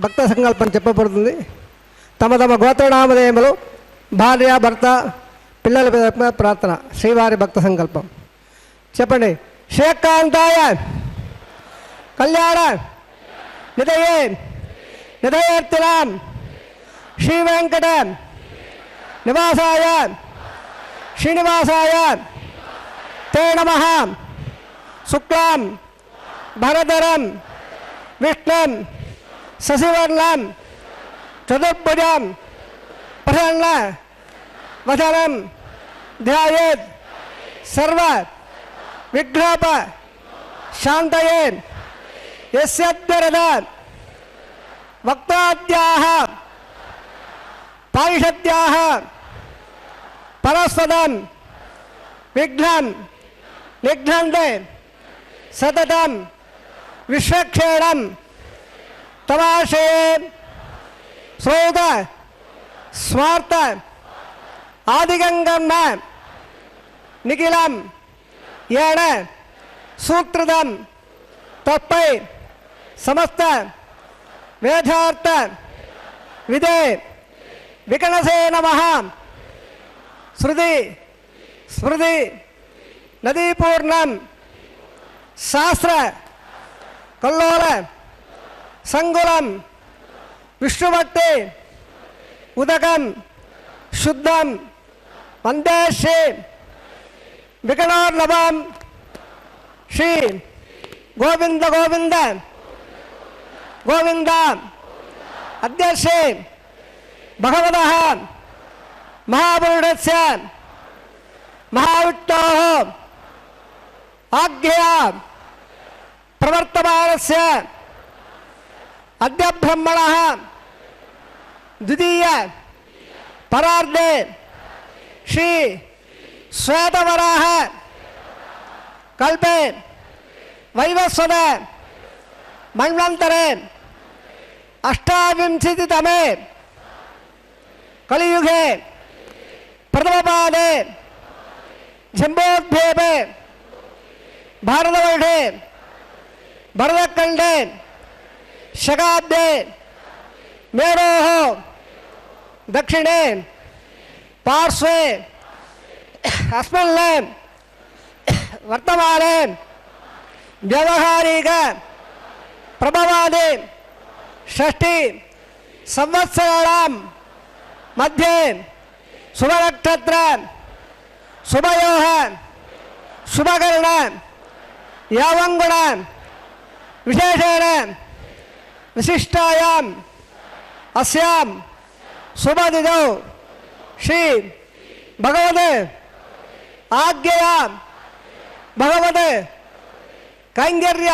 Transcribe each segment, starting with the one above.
భక్త సంకల్పం చెప్పబడుతుంది. తమ తమ గోత్రనామధేయములు, భార్య, భర్త, పిల్లల ప్రార్థన. శ్రీవారి భక్త సంకల్పం చెప్పండి. శ్రీకాంతాయ కళ్యాణ నిధయే నిధయేర్తినాం శ్రీ వెంకట నివాసాయ శ్రీనివాసాయ తే నమః. శుక్లాం భరధరం విష్ణుం శశివర్ణం చతుర్భుజం ప్రసన్న వదనం ధ్యాయేత్ సర్వ విఘ్నోప శాంతయే. యస్యద్వరద వక్తాద్యాః పారిషద్యాః పరస్పదం విఘ్నం నిఘ్నంతే సతతం విశ్వక్షేణం తమాశయే. శ్రోత స్వార్థ ఆదిగంగమ్మ నిఖిలం ఏణ సూత్రదం తప్పై సమస్త వేదార్థ విదే వికణసే నమః. శృతి స్మృతి నదీపూర్ణం శాస్త్ర కల్లోల సంగులం విష్ణుభక్తి ఉదకం శుద్ధం వందే శ్రీ వికణోర్నవం. శ్రీ గోవింద గోవింద గోవింద. అద్య శ్రీ భగవతః మహాపురుషస్య మహావిష్ణోః ఆజ్ఞయా ప్రవర్తమానస్య అద్య బ్రహ్మణః ద్వితీయ పరార్ధే శ్రీ శ్వేతవరాహ కల్పే వైవస్వత మన్వంతరే అష్టావింశతితమే కలియుగే ప్రథమపాదే జంబోద్భేపే భారతవర్షే భరతఖండే శకాబ్దే మేరోః దక్షిణే పార్శ్వే అస్మిన్ వర్తమానే వ్యవహారిక ప్రభవాది షష్ఠి సంవత్సరాణం మధ్యే శుభనక్షత్ర శుభయోః శుభకరణ యావంగుణ విశేషేణ విశిష్టాయాం అస్యాం శుభదినౌ శ్రీ భగవతే ఆజ్ఞయా భగవతే కైంకర్య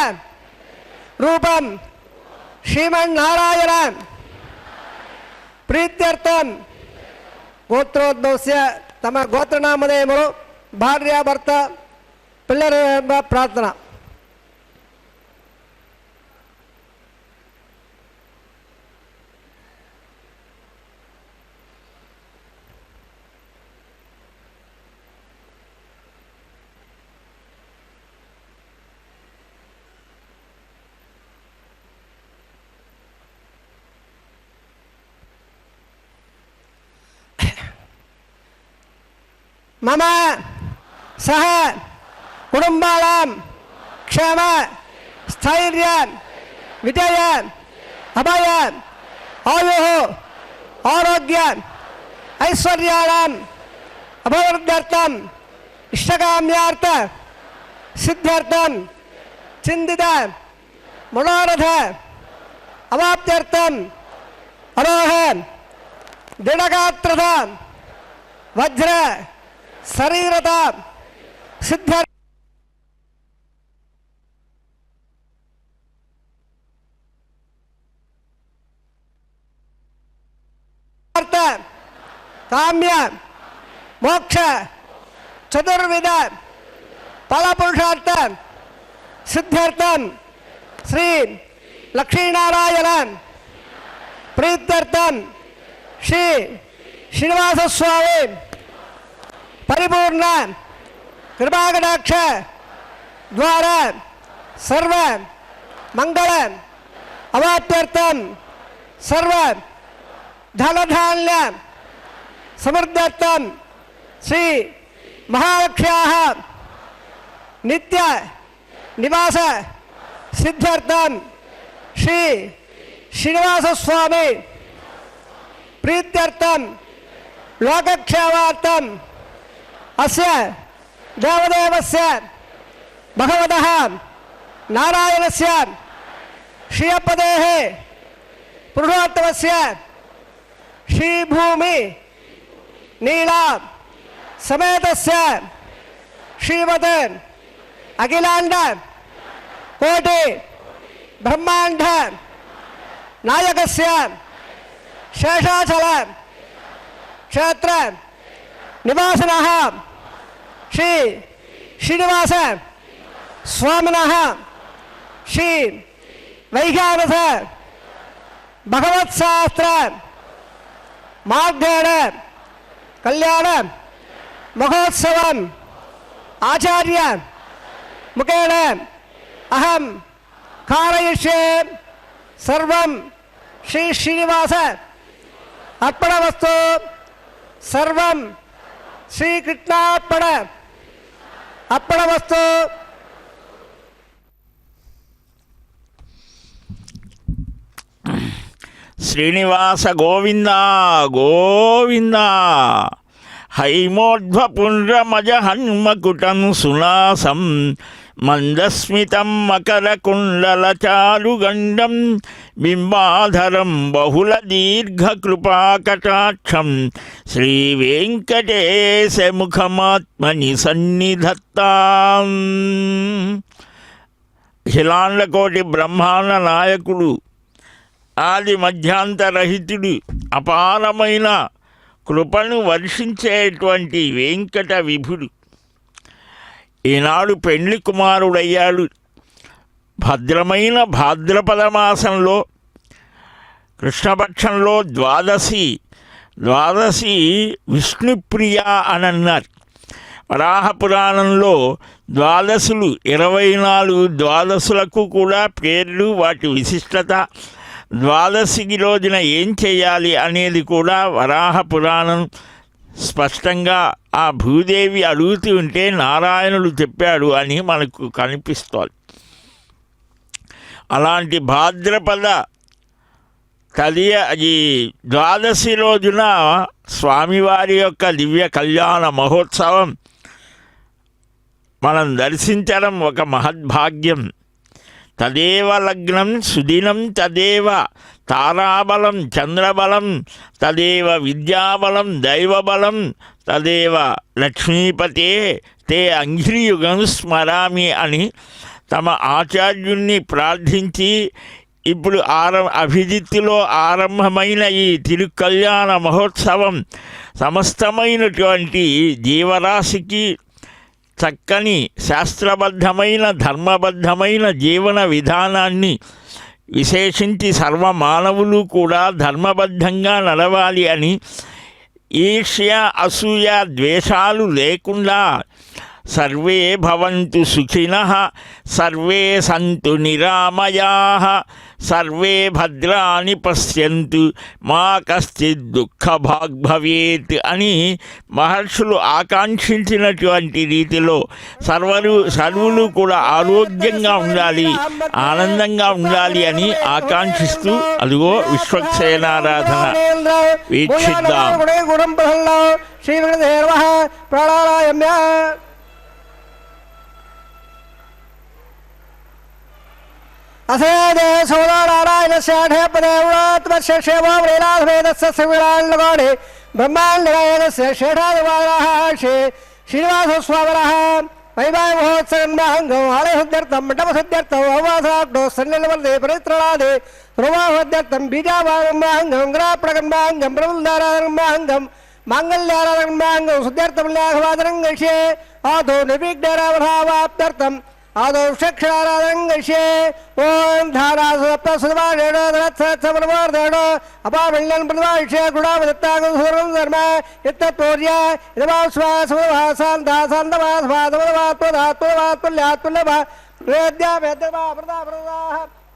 రూపం శ్రీమన్నారాయణ ప్రీత్యర్థం గోత్రోద్భవస్య తమ గోత్రనామధేయములు, భార్య, భర్త, పిల్లల ప్రార్థన. మమ సహ కుటుంబానాం క్షేమ స్థైర్య విజయ అభయ ఆయు ఆరోగ్య ఐశ్వర్యాణం అభివృద్ధ్యర్థం ఇష్టకామ్యార్థ సిద్ధ్యర్థం చిందిత మనోరథ అవాప్త్యర్థం అరోహ దృఢగాత్రత వజ్ర శరీరత సిద్ధ కామ్య మోక్ష చతుర్విధ ఫలపురుషార్థ సిద్ధ్యర్థం శ్రీ లక్ష్మీనారాయణ ప్రీత్యర్థం శ్రీ శ్రీనివాసస్వామి పరిపూర్ణ కృపాకటాక్ష ద్వారా సర్వ మంగళ అవాప్త్యర్థం सर्व धनधान्य समृद्धत्वं श्री महालक्ष्म्याः नित्य निवास सिद्ध्यर्थं श्री श्रीनिवास स्वामी प्रीत्यर्थं लोकक्षेमार्थं अस्य देवदेवस्य भगवतः नारायणस्य श्रियपदेः पुरुषोत्तमस्य श्रीभूमि नीला समेतस्य श्रीमत् अखिलांड कोटि ब्रह्मांड नायकस्य शेषाचल क्षेत्र निवासिनः श्री श्रीनिवास स्वामिनः श्री वैखानस भगवत्शास्त्र मार्गेण कल्याण महोत्सवम् आचार्य मुखेन अहं कारयिष्ये सर्वं श्री श्रीनिवास अर्पणमस्तु सर्वं अर्पणमस्तु। శ్రీనివాస గోవింద గోవింద హైమోర్ధ్వపుండ్రమజ హన్మకుటం సునాసం మందస్మితం మకరకుండలచారుగండం బింబాధరం బహుళ దీర్ఘకృపాకటాక్షం శ్రీవేంకటేశముఖమాత్మని సన్నిధత్తాం. అఖిలాండకోటి బ్రహ్మాండ నాయకుడు, ఆది మధ్యాంతరహితుడు, అపారమైన కృపను వర్షించేటువంటి వెంకట విభుడు ఈనాడు పెండ్లి కుమారుడయ్యాడు. భద్రమైన భాద్రపద మాసంలో కృష్ణపక్షంలో ద్వాదశి విష్ణుప్రియ అని అన్నారు. వరాహపురాణంలో ద్వాదశులు 24 ద్వాదశులకు కూడా పేర్లు, వాటి విశిష్టత, ద్వాదశి రోజున ఏం చేయాలి అనేది కూడా వరాహ పురాణం స్పష్టంగా ఆ భూదేవి అడుగుతూ ఉంటే నారాయణుడు చెప్పాడు అని మనకు కనిపిస్తోంది. అలాంటి భాద్రపద ఈ ద్వాదశి రోజున స్వామివారి యొక్క దివ్య కళ్యాణ మహోత్సవం మనం దర్శించడం ఒక మహద్భాగ్యం. తదేవ లగ్నం సుదినం తదేవ తారాబలం చంద్రబలం తదేవ విద్యాబలం దైవబలం తదేవ లక్ష్మీపతే తే అంఘ్రియుగం స్మరామి అని తమ ఆచార్యుణ్ణి ప్రార్థించి ఇప్పుడు అభిజిత్తులో ఆరంభమైన ఈ తిరుకల్యాణ మహోత్సవం సమస్తమైనటువంటి జీవరాశికి చక్కని శాస్త్రబద్ధమైన ధర్మబద్ధమైన జీవన విధానాన్ని, విశేషించి సర్వమానవులు కూడా ధర్మబద్ధంగా నడవాలి అని, ఈర్ష్య అసూయ ద్వేషాలు లేకుండా సర్వే భవంతు సుఖినః సర్వే సంతు నిరామయాః సర్వే భద్రాని పశ్యంతు మా కశ్చిత్ దుఃఖభాగ్ భవేత్ అని మహర్షులు ఆకాంక్షించినటువంటి రీతిలో సర్వులు కూడా ఆరోగ్యంగా ఉండాలి, ఆనందంగా ఉండాలి అని ఆకాంక్షిస్తూ అదిగో విశ్వక్సేనారాధన వీక్షిద్దాం. असेदे सौदानारायणस्य ढेपदेवरात्मशेषेमोमलीलाधवेदस्य संविधानगौडे ब्रह्माण्डनायकस्य शेषादिवाराः श्रीनिवासस्वामिनः वैवाहिमहोत्सवन्माहङ्गम् आलयशुद्ध्यर्थं मण्डपशुद्ध्यर्थम् अववासाग्नो सन्निलवर्धे परित्रणादे रुमाशुद्ध्यर्थं बीजावागन्माहङ्गं ग्राप्रगन्माहङ्गं प्रबुन्दाराधनन्माहङ्गं माङ्गल्याराधनन्माहङ्गं शुद्ध्यर्थं ल्याघवादनं गृह्ये आदौ निर्विघ्नरावधावाप्त्यर्थम् आदौ चक्षुराराधनङ्गश्ये ओं धारासप्तसुधमाषेण अपामल्यन् प्रतिभाष्ये गुणावदत्तागुसुरं धर्म यत्तत्पूर्य इदमास्वासुभासान्दासान्दवास्वादमदवात्वधात्वधात्वल्यात्वल्लभ वेद्या वेद्यवा प्रदाः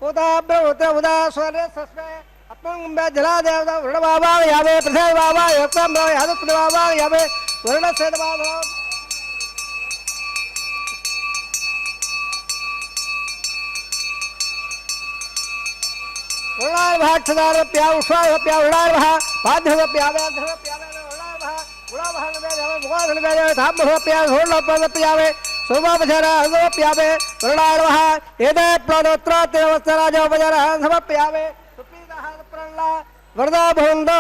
उदा ब्रह्मत्र उदा स्वरे सस्मे जला देवता वरुण बाबा यावे प्रसाद बाबा योक्तम यादव बाबा यावे वरुण सेठ बाबा वरुणार भाक्षदार प्या उष्वार प्या वरुणार भा बाध्य प्या व्याध्य प्या वरुणार भा गुणा भान में जावे भगवान में जावे धाम प्या होल पद प्यावे सोमा बजरा अंगो प्यावे वरुणार भा एदे प्रणोत्र तेवस्तराज बजरा सब प्यावे वरदा भोंदो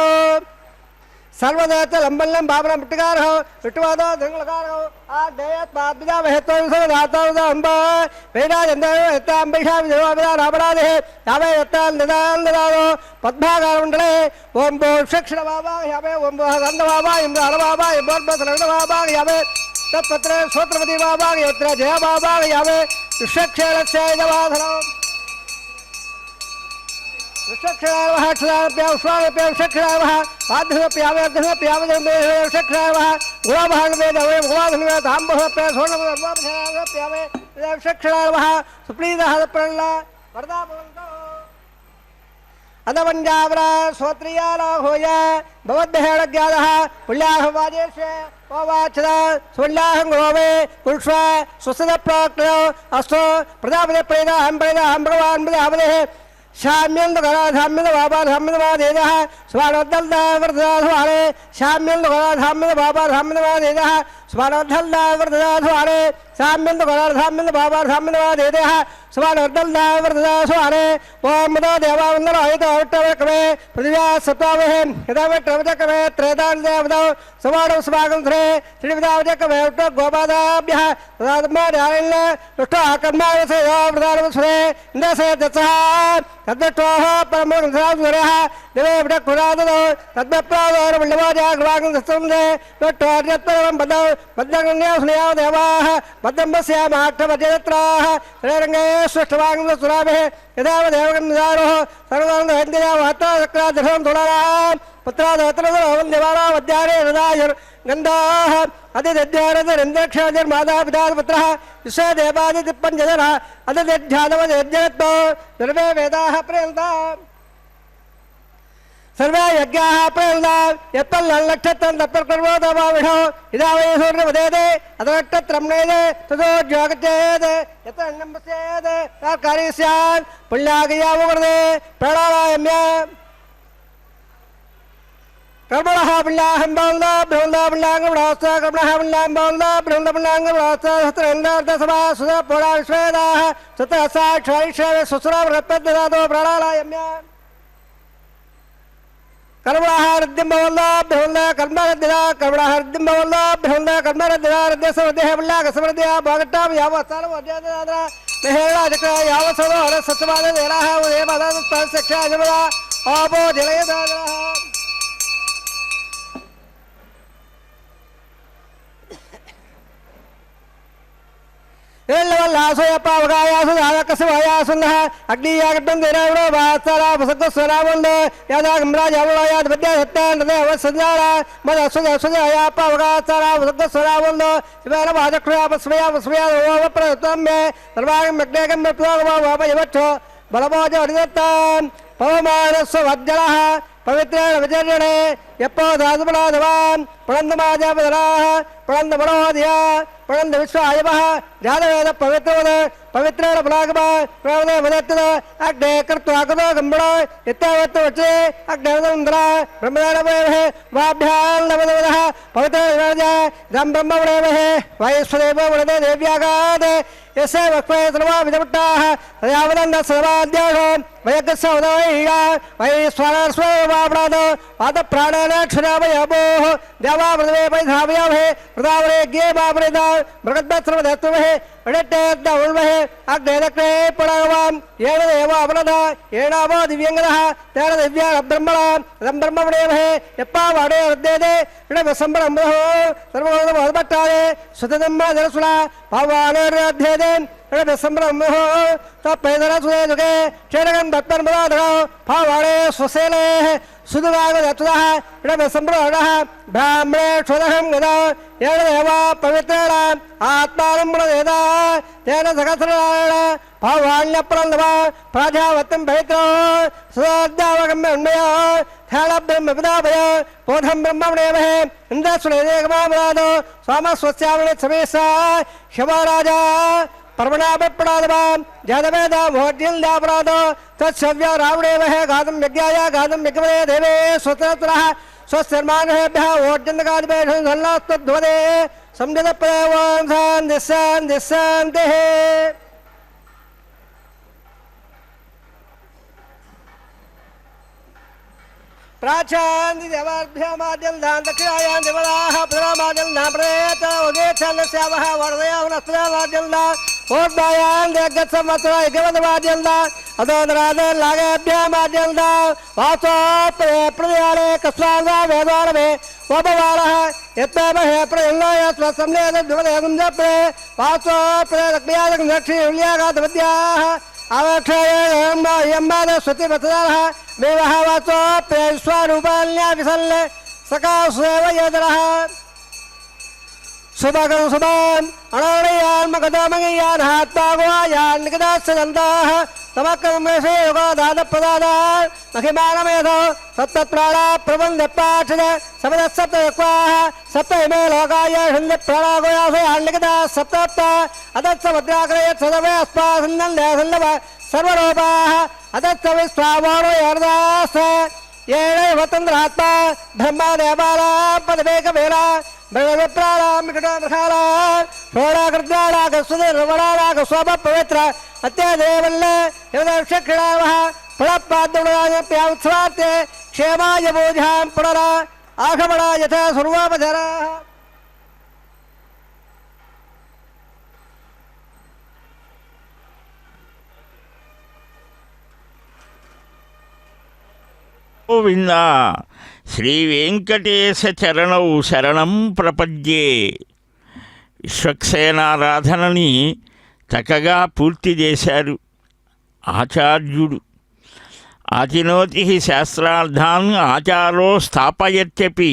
सर्वदेत लंबल्लम बाबरा मिटकार हो मिटवादो दंगलकार हो आ देयत बात बिजा वहतो सब धाता उदा अंब वेदा जंदर एता अंबिषा विजवा बिजा राबड़ा दे यावे एता निदान निदानो पद्भागार मंडले ओम बो शिक्षण बाबा यावे ओम बो गंध बाबा इंद्र हर बाबा बोल बस रंग बाबा यावे तत्पत्र सोत्रपति बाबा यत्र जय बाबा यावे शिक्षणस्य जवाधरो अदवंजावरा सोत्रियाला होया भवद्भेड़ज्ञादः पुल्याह वाजेशे ओवाचदा सुल्याह ग्रोवे कुल्ष्वा सुसदप्राक्तयो अस्तो प्रजापति प्रेदा हम भगवान बले शाम्यन गरा धाम्यन बाबा धाम्यन बाबा देदा स्वानोदल दावरदा स्वारे शाम्यन गरा धाम्यन बाबा धाम्यन बाबा देदा स्वानोदल दावरदा स्वारे शाम्यन गरा धाम्यन बाबा धाम्यन बाबा देदा स्वानोदल दावरदा स्वारे ओम नमो देवावंदन आयत अवटवकमे पृथिव्या सत्वावे यदावटवजकमे त्रेदान देवदो स्वाणो स्वागं ध्रे श्रीविदावजकमे उट्ट गोपादाभ्यः तदात्मार्यायन उट्ट आकर्मावसे यावदानवसरे इंदसे दत्सः तद्दत्वाः परमगंधासुरः देवे विडकुरादो तद्मप्रादो वल्लवाजाग्वागं दत्संदे लट्टोर्यत्तरं बदौ बद्धगण्यस्नयाव देवाः बद्धम्बस्यामाष्टवजत्राः श्रीरङ्गे सृष्टवागं सुराभिः यदाव देवगन्धारोः सर्वगन्धहन्दिरावहत्तचक्रादर्शनं तुलाराः पुत्रादवत्रदवन्दिवारा वद्यारे हृदायुर् गन्धाः अतिदध्यारदरिन्द्रक्षाजर्मादा पितापुत्रः विश्वे देवादितिप्पञ्चजनः अतिदध्यानवजयज्ञत्वो सर्वे वेदाः प्रेन्ता सर्वे यज्ञाः प्रेन्ता यत्पल्लक्षत्रं तत्पर्कर्मो दवाविषो इदा वै सूर्यवदेदे अतनक्षत्रम्नेदे ततो ज्वागच्छेदे यत्र अन्नं पश्येदे कार्य स्यात् पुण्यागयाववर्दे प्राणायाम्य कर्मणः पुण्याहं बाहुला ब्रह्मणा पुण्याङ्गं रास्ता कर्मणः पुण्यां बाहुला ब्रह्मणा पुण्याङ्गं रास्ता सत्रेन्द्रसभा सुधा पुरा विश्वेदाः सत्र साक्षायिष्ये सुसुरा रत्पद्ददातो प्राणायाम्य कर्मणः हृद्यं बाहुला ब्रह्मणा कर्मरद्दिदा कर्मणः हृद्यं बाहुला ब्रह्मणा कर्मरद्दिदा हृद्यसमृद्धिः पुण्याकसमृद्धिः भागट्टां यावत्सारम् अध्ययनाद्रा मेहेरणा चक्र यावत्सवो हरसत्समानदेनाः उदयपदास्तस्यक्षा जमदा आपो जलयदाद्राः पावगायासु दायकसवायासुन्नः अग्नियागड्डं देरावणो वात्सरा वसक्तस्वरावण्ड यादागम्राजावणयाद विद्याधत्तान्ददेवसंजारा मदसुजसुजया पावगात्सरा वसक्तस्वरावण्ड शिवेन वाजक्ष्यापस्वया ओवप्रतम्ये सर्वागमग्नेगं प्रत्वागमवापयवच्छो बलमोज अडिदत्तान् पवमानस्व वज्जलः पवित्रेण विजर्यणे यप्पो धातुपलाधवान् प्रणन्दमाजापदराः प्रणन्दमनोहदया प्रणन्द विश्वायवः जातवेद पवित्रवद पवित्रेण पुलागमा प्रणवदे वदत्तद अग्ने कृत्वा कृतो गम्बण इत्यावत्तवच्चे अग्नेवदन्द्रा ब्रह्मदेवः वाभ्यां नवदवदः पवित्रेण इदं ब्रह्मवदेवः वैश्वदेवो वदते देव्यागाद यस्य वक्वे सर्वा विदपट्टाः तयावदन्न सर्वाद्याः वयगस्य उदयीया वैश्वरस्ववापणाद पादप्राणेन क्षुरावयवोः देवा पृथिवे परिधावयामहे प्रदावरे ज्ञे बापरेदा मृगद्भत्सर्वदत्तमहे वडट्टेद्द उल्महे अग्नेदक्ने पुणगवान् येन देव अपनद येनावो दिव्यङ्गदः तेन दिव्या ब्रह्मणा तदं ब्रह्मवडेमहे यप्पा वाडे अद्देदे इडवसम्बरम्बहो सर्वगोदमहद्भट्टादे सुतदम्मा जलसुला पावानोर्यध्येदे సంబ్రహ్మ తప్పేదర సుఖే క్షేరగం దత్తన్మదాధ భావాడే స్వశేలే సుదురాగదత్తుదః ఇడమ సంబ్రహణః బ్రాహ్మణే క్షుదహం గదా ఏడదేవ పవిత్రేణ ఆత్మానం ప్రణేదా తేన సహస్రనారాయణ భావాణ్యప్రల్లవ ప్రాజావత్యం పవిత్రో సదాద్యావగమ్య ఉన్మయ ధ్యాన బ్రహ్మ విదాభయ బోధం బ్రహ్మణేమహే ఇంద్రస్వనేకమామరాదో సోమస్వస్యామణి సమేశ శివరాజా पर्वणापराधवान् जातवेद भोज्यल्दापराधो तत्सव्य रावणेवः घातं यज्ञाय घातं यज्ञवदे देवे स्वतन्त्रः स्वस्यर्माणेभ्यः भोज्यन्तकादिपेषु सन्नास्तद्वदे संजतप्रदेवान् दिशान्तिः प्राचान्ति देवाभ्यामाद्यल्दान् दक्षिणायान् देवदाः प्रथमाद्यल्दा प्रयत उदेच्छालस्यावः वरदयावनस्त्रमाद्यल्दा ओर्दायान् देगत्संवत्सरा एकवदवाद्यल्दा अतोदरादलागेभ्यामाद्यल्दा वासो प्रदयाले कस्वाङ्गा वेदारमे वपवालः यत्तमहे प्रयल्लो यस्वसंलेदद्वदेगुञ्जप्रे वासो प्रदक्रियादकं दक्षिणुल्यागातवद्याः आवक्षयम्बाद स्वतिवत्सरः मेवः वाचो प्रेस्वरूपाल्या विसल् सकाशेव योदरः शुभकं शुभान् अणोणयान् मगधमङ्गयान् हात्मागुहायान् निकदास्यदन्ताः तमकर्मेषे योगादादप्रदादान् महिमानमेधो सप्तप्राणा प्रबन्धपाठद सप्तसप्तयक्वाः सप्तमे लोकाय हृन्दप्राणागोयासयान् निकदाः सप्तप्त अदत्समुद्राग्रयत् सदवे अस्मासन्नन्दयसल्लभ सर्वरूपाः अदत्सविस्वामोणो यर्दास येनैव तन्द्रात्मा ब्रह्मदेवाला पदवेकवेला ब्रह्मप्राणामिकटामृखाला षोडाकृत्याणागस्वनिर्वणानागस्वपवित्र अत्यदेवल्ल यदक्षक्रीडावः पुनःपाद्यप्यात्सवार्ते क्षेमाय बोधां पुनरा आगमना यथा सर्वोपधराः గోవింద శ్రీ వెంకటేశ చరణౌ శరణం ప్రపద్యే. విశ్వక్సేనారాధనని చక్కగా పూర్తి చేశారు ఆచార్యుడు. ఆచినోతి శాస్త్రార్థాన్ ఆచారో స్థాపయత్యపి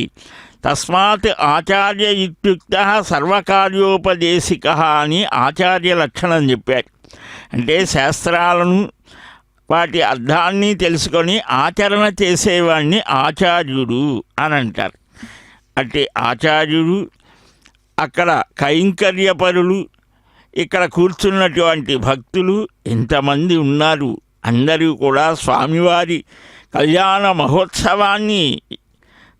తస్మాత్ ఆచార్య ఇత్యుక్త సర్వకార్యోపదేశిక అని ఆచార్య లక్షణం చెప్పారు. అంటే శాస్త్రాలను వాటి అర్థాన్ని తెలుసుకొని ఆచరణ చేసేవాడిని ఆచార్యుడు అని అంటారు. అంటే ఆచార్యుడు, అక్కడ కైంకర్యపరులు, ఇక్కడ కూర్చున్నటువంటి భక్తులు ఎంతమంది ఉన్నారు. అందరూ కూడా స్వామివారి కళ్యాణ మహోత్సవాన్ని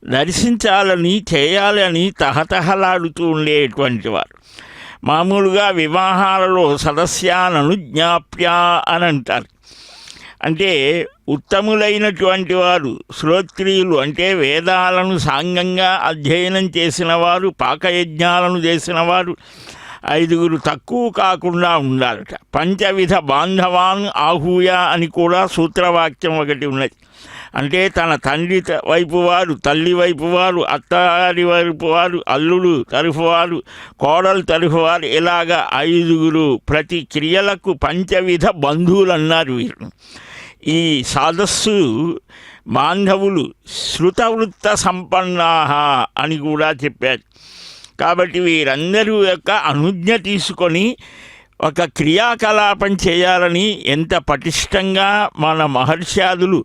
దర్శించాలని చేయాలని తహతహలాడుతూ ఉండేటువంటి వారు. మామూలుగా వివాహాలలో సదస్యాలను జ్ఞాప్య అని అంటారు. అంటే ఉత్తములైనటువంటి వారు, శ్రోత్రియులు అంటే వేదాలను సాంగంగా అధ్యయనం చేసిన వారు, పాకయజ్ఞాలను చేసిన వారు 5 తక్కువ కాకుండా ఉండాలట. పంచవిధ బాంధవాన్ ఆహూయ అని కూడా సూత్రవాక్యం ఒకటి ఉన్నది. అంటే తన తండ్రి వైపు వారు, తల్లి వైపు వారు, అత్తగారి వైపు వారు, అల్లుడు తరఫు వారు, కోడలు తరఫు వారు, ఇలాగా 5 ప్రతి క్రియలకు పంచవిధ బంధువులు అన్నారు వీరు. ఈ సదస్సు బాంధవులు శృతవృత్త సంపన్నాహ అని కూడా చెప్పారు. కాబట్టి వీరందరూ యొక్క అనుజ్ఞ తీసుకొని ఒక క్రియాకలాపం చేయాలని ఎంత పటిష్టంగా మన మహర్షాదులు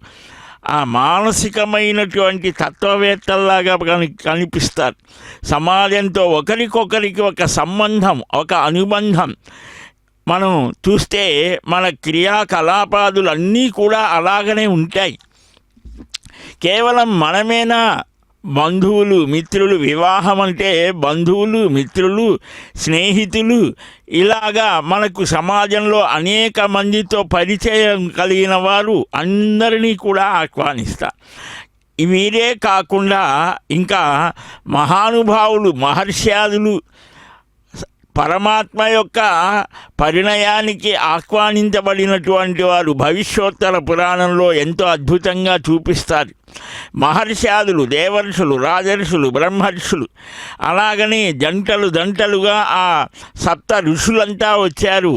ఆ మానసికమైనటువంటి తత్వవేత్తల్లాగా కనిపిస్తారు. సమాజంతో ఒకరికొకరికి ఒక సంబంధం, ఒక అనుబంధం మనం చూస్తే మన క్రియాకలాపాదులన్నీ కూడా అలాగనే ఉంటాయి. కేవలం మనమేనా బంధువులు మిత్రులు? వివాహం అంటే బంధువులు మిత్రులు స్నేహితులు ఇలాగా మనకు సమాజంలో అనేక మందితో పరిచయం కలిగిన వారు అందరినీ కూడా ఆహ్వానిస్తారు. వీరే కాకుండా ఇంకా మహానుభావులు మహర్ష్యాదులు పరమాత్మ యొక్క పరిణయానికి ఆహ్వానించబడినటువంటి వారు భవిష్యోత్తర పురాణంలో ఎంతో అద్భుతంగా చూపిస్తారు. మహర్షాదులు, దేవర్షులు, రాజర్షులు, బ్రహ్మర్షులు, అలాగనే జంటలుగా ఆ సప్త ఋషులంతా వచ్చారు.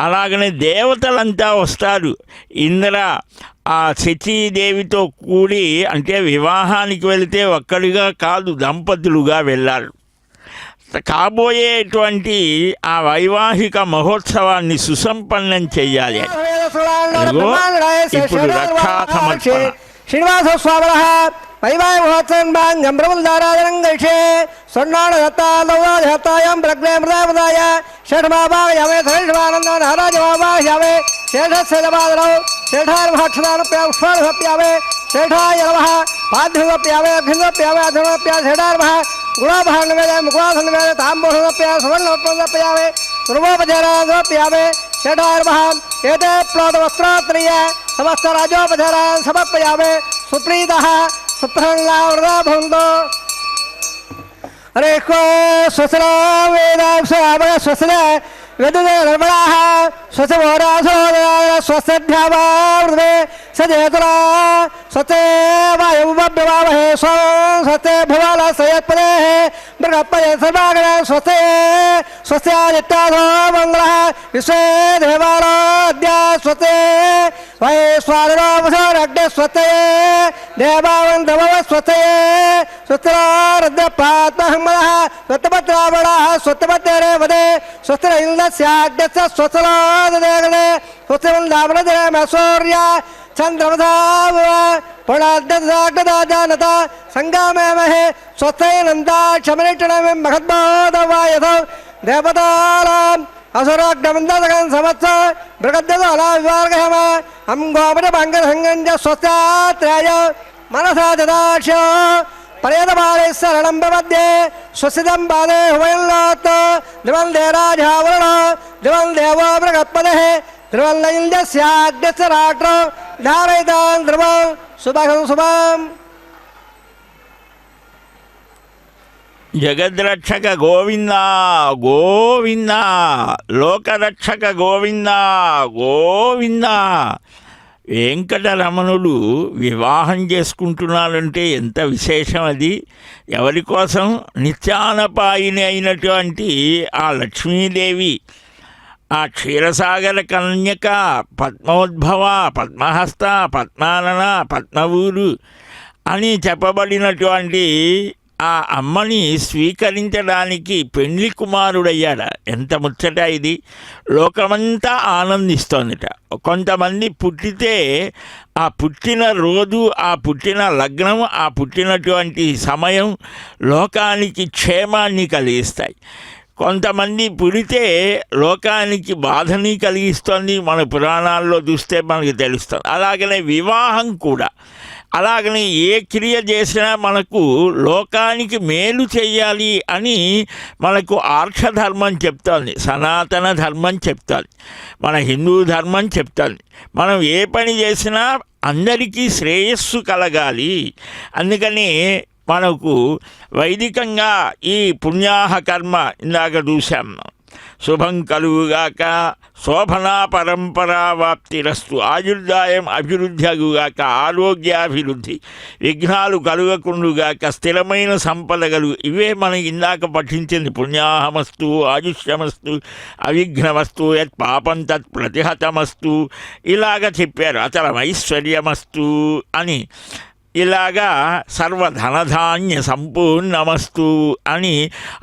అలాగనే దేవతలంతా వస్తారు. ఇంద్ర ఆ శచీదేవితో కూడి, అంటే వివాహానికి వెళితే ఒక్కడిగా కాదు, దంపతులుగా వెళ్ళారు. కాబోయేటువంటి ఆ వైవాహిక మహోత్సవాన్ని సుసంపన్నం చెయ్యాలి. ఇప్పుడు రక్షా సమర్పణ. శ్రీనివాస స్వామి వైవాహిక మహోత్సవం బ్రహ్మదారాధనం గైషే స్వర్ణాడతాయాం ప్రజ్ఞే మృదాయ షఠమాభాయామే ధైషమానంద నారాజమాభాయామే శేషస్యమాదరౌ శేషార్భాక్షదానుప్యామే శేషాయ నమః పార్థివప్యామే అగ్నివప్యామే అధర్వప్యా శేషార్భ గుణాభాన్వేద ముఖాసన్వేద తాంబూలప్యా సువర్ణోత్పదప్యామే పూర్వోపచారాప్యామే శేషార్భ ఏతే ప్లోటవస్త్రాత్రియ సమస్త రాజోపచారాన్ సమర్పయామే సుప్రీతః సుప్రహ్లా వృదా భవంతో. హరే స్వసరా వేదాంశ స్వసన వేదర్మణా స్వసమోరాసోదరా స్వస్థ్యావృదే సచేతురా స్వస్తే వాయువ్యవామహే స్వస్తే భువాల సయత్పదే మృగపదే సర్వాగణ స్వస్తే స్వస్యాదిత్యాధో మంగళ విశ్వే దేవాలో అద్య స్వస్తే వై స్వాదరోపసరగ్నే స్వస్తే దేవావన్ దమవ స్వస్తే స్వస్తిరారద్య ప్రాత్మహమ్మద స్వత్తపత్రావణ స్వత్తపత్రే వదే స్వస్తిర ఇంద్రస్యాగ్నస్య స్వస్థలాదదేగణే స్వస్తిమందామనదేమసూర్య చంద్రమధావ పుణాగ్నదాగ్నదాజానత సంగామేమహే స్వస్థైనందా క్షమనిట్టణమే మహద్బోధవాయథ దేవతాలాం అసురాగ్నమందగన్ సమత్స మృగద్యదోలా వివార్గహమ అంగోమన భంగసంగంజ స్వస్థాత్రాయ మనసా దదాక్ష పరేదమాలే శరణం ప్రపద్యే స్వసిదం బాధే హువయల్లాత్ ధ్రువం దేరాజావరణ ధ్రువం దేవో మృగపదే ధ్రువం నైల్యస్యాగ్నస్య రాట్ర ధారయితాన్ ధ్రువం శుభం శుభం. జగద్రక్షక గోవింద గోవింద, లోకరక్షక గోవింద గోవింద. వెంకటరమణుడు వివాహం చేసుకుంటున్నాడంటే ఎంత విశేషం అది. ఎవరి కోసం? నిత్యానపాయిని అయినటువంటి ఆ లక్ష్మీదేవి, ఆ క్షీరసాగర కన్యక, పద్మోద్భవ, పద్మహస్త, పద్మానన, పద్మవూరు అని చెప్పబడినటువంటి ఆ అమ్మని స్వీకరించడానికి పెండ్లి కుమారుడయ్యాడు. ఎంత ముచ్చట ఇది! లోకమంతా ఆనందిస్తోందిట. కొంతమంది పుట్టితే ఆ పుట్టిన రోజు, ఆ పుట్టిన లగ్నం, ఆ పుట్టినటువంటి సమయం లోకానికి క్షేమాన్ని కలిగిస్తాయి. కొంతమంది పుడితే లోకానికి బాధని కలిగిస్తుంది. మన పురాణాల్లో చూస్తే మనకు తెలుస్తుంది. అలాగనే వివాహం కూడా. అలాగనే ఏ క్రియ చేసినా మనకు లోకానికి మేలు చేయాలి అని మనకు ఆర్షధర్మం చెప్తోంది, సనాతన ధర్మం చెప్తోంది, మన హిందూ ధర్మం చెప్తోంది. మనం ఏ పని చేసినా అందరికీ శ్రేయస్సు కలగాలి. అందుకని మనకు వైదికంగా ఈ పుణ్యాహ కర్మ ఇందాక చూసాం. శుభం కలుగుగాక, శోభనా పరంపరావాప్తిరస్తు, ఆయుర్దాయం అభివృద్ధిగుగాక, ఆరోగ్యాభివృద్ధి, విఘ్నాలు కలుగకుండుగాక, స్థిరమైన సంపద కలుగు. ఇవే మనకి ఇందాక పఠించింది. పుణ్యాహమస్తు, ఆయుష్యమస్తు, అవిఘ్నమస్తు, యత్ పాపం తత్ ప్రతిహతమస్తు, ఇలాగ చెప్పారు. అచలమైశ్వర్యమస్తు అని. ఇలాగా సర్వధనధాన్య సంపూర్ణమస్తు అని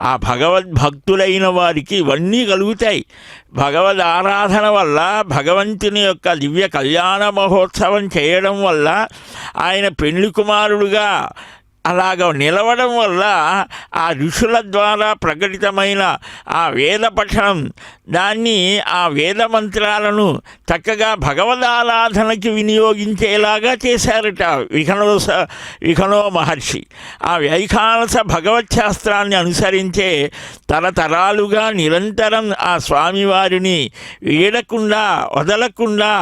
ఆ భగవద్భక్తులైన వారికి ఇవన్నీ కలుగుతాయి. భగవద్ ఆరాధన వల్ల, భగవంతుని యొక్క దివ్య కళ్యాణ మహోత్సవం చేయడం వల్ల, ఆయన పెండ్లి కుమారుడుగా అలాగ నిలవడం వల్ల ఆ ఋషుల ద్వారా ప్రకటితమైన ఆ వేద పఠనం, దాన్ని ఆ వేద మంత్రాలను చక్కగా భగవదారాధనకి వినియోగించేలాగా చేశారట విఖనో మహర్షి. ఆ వైఖానస భగవత్ శాస్త్రాన్ని అనుసరించే తరతరాలుగా నిరంతరం ఆ స్వామివారిని వీడకుండా వదలకుండా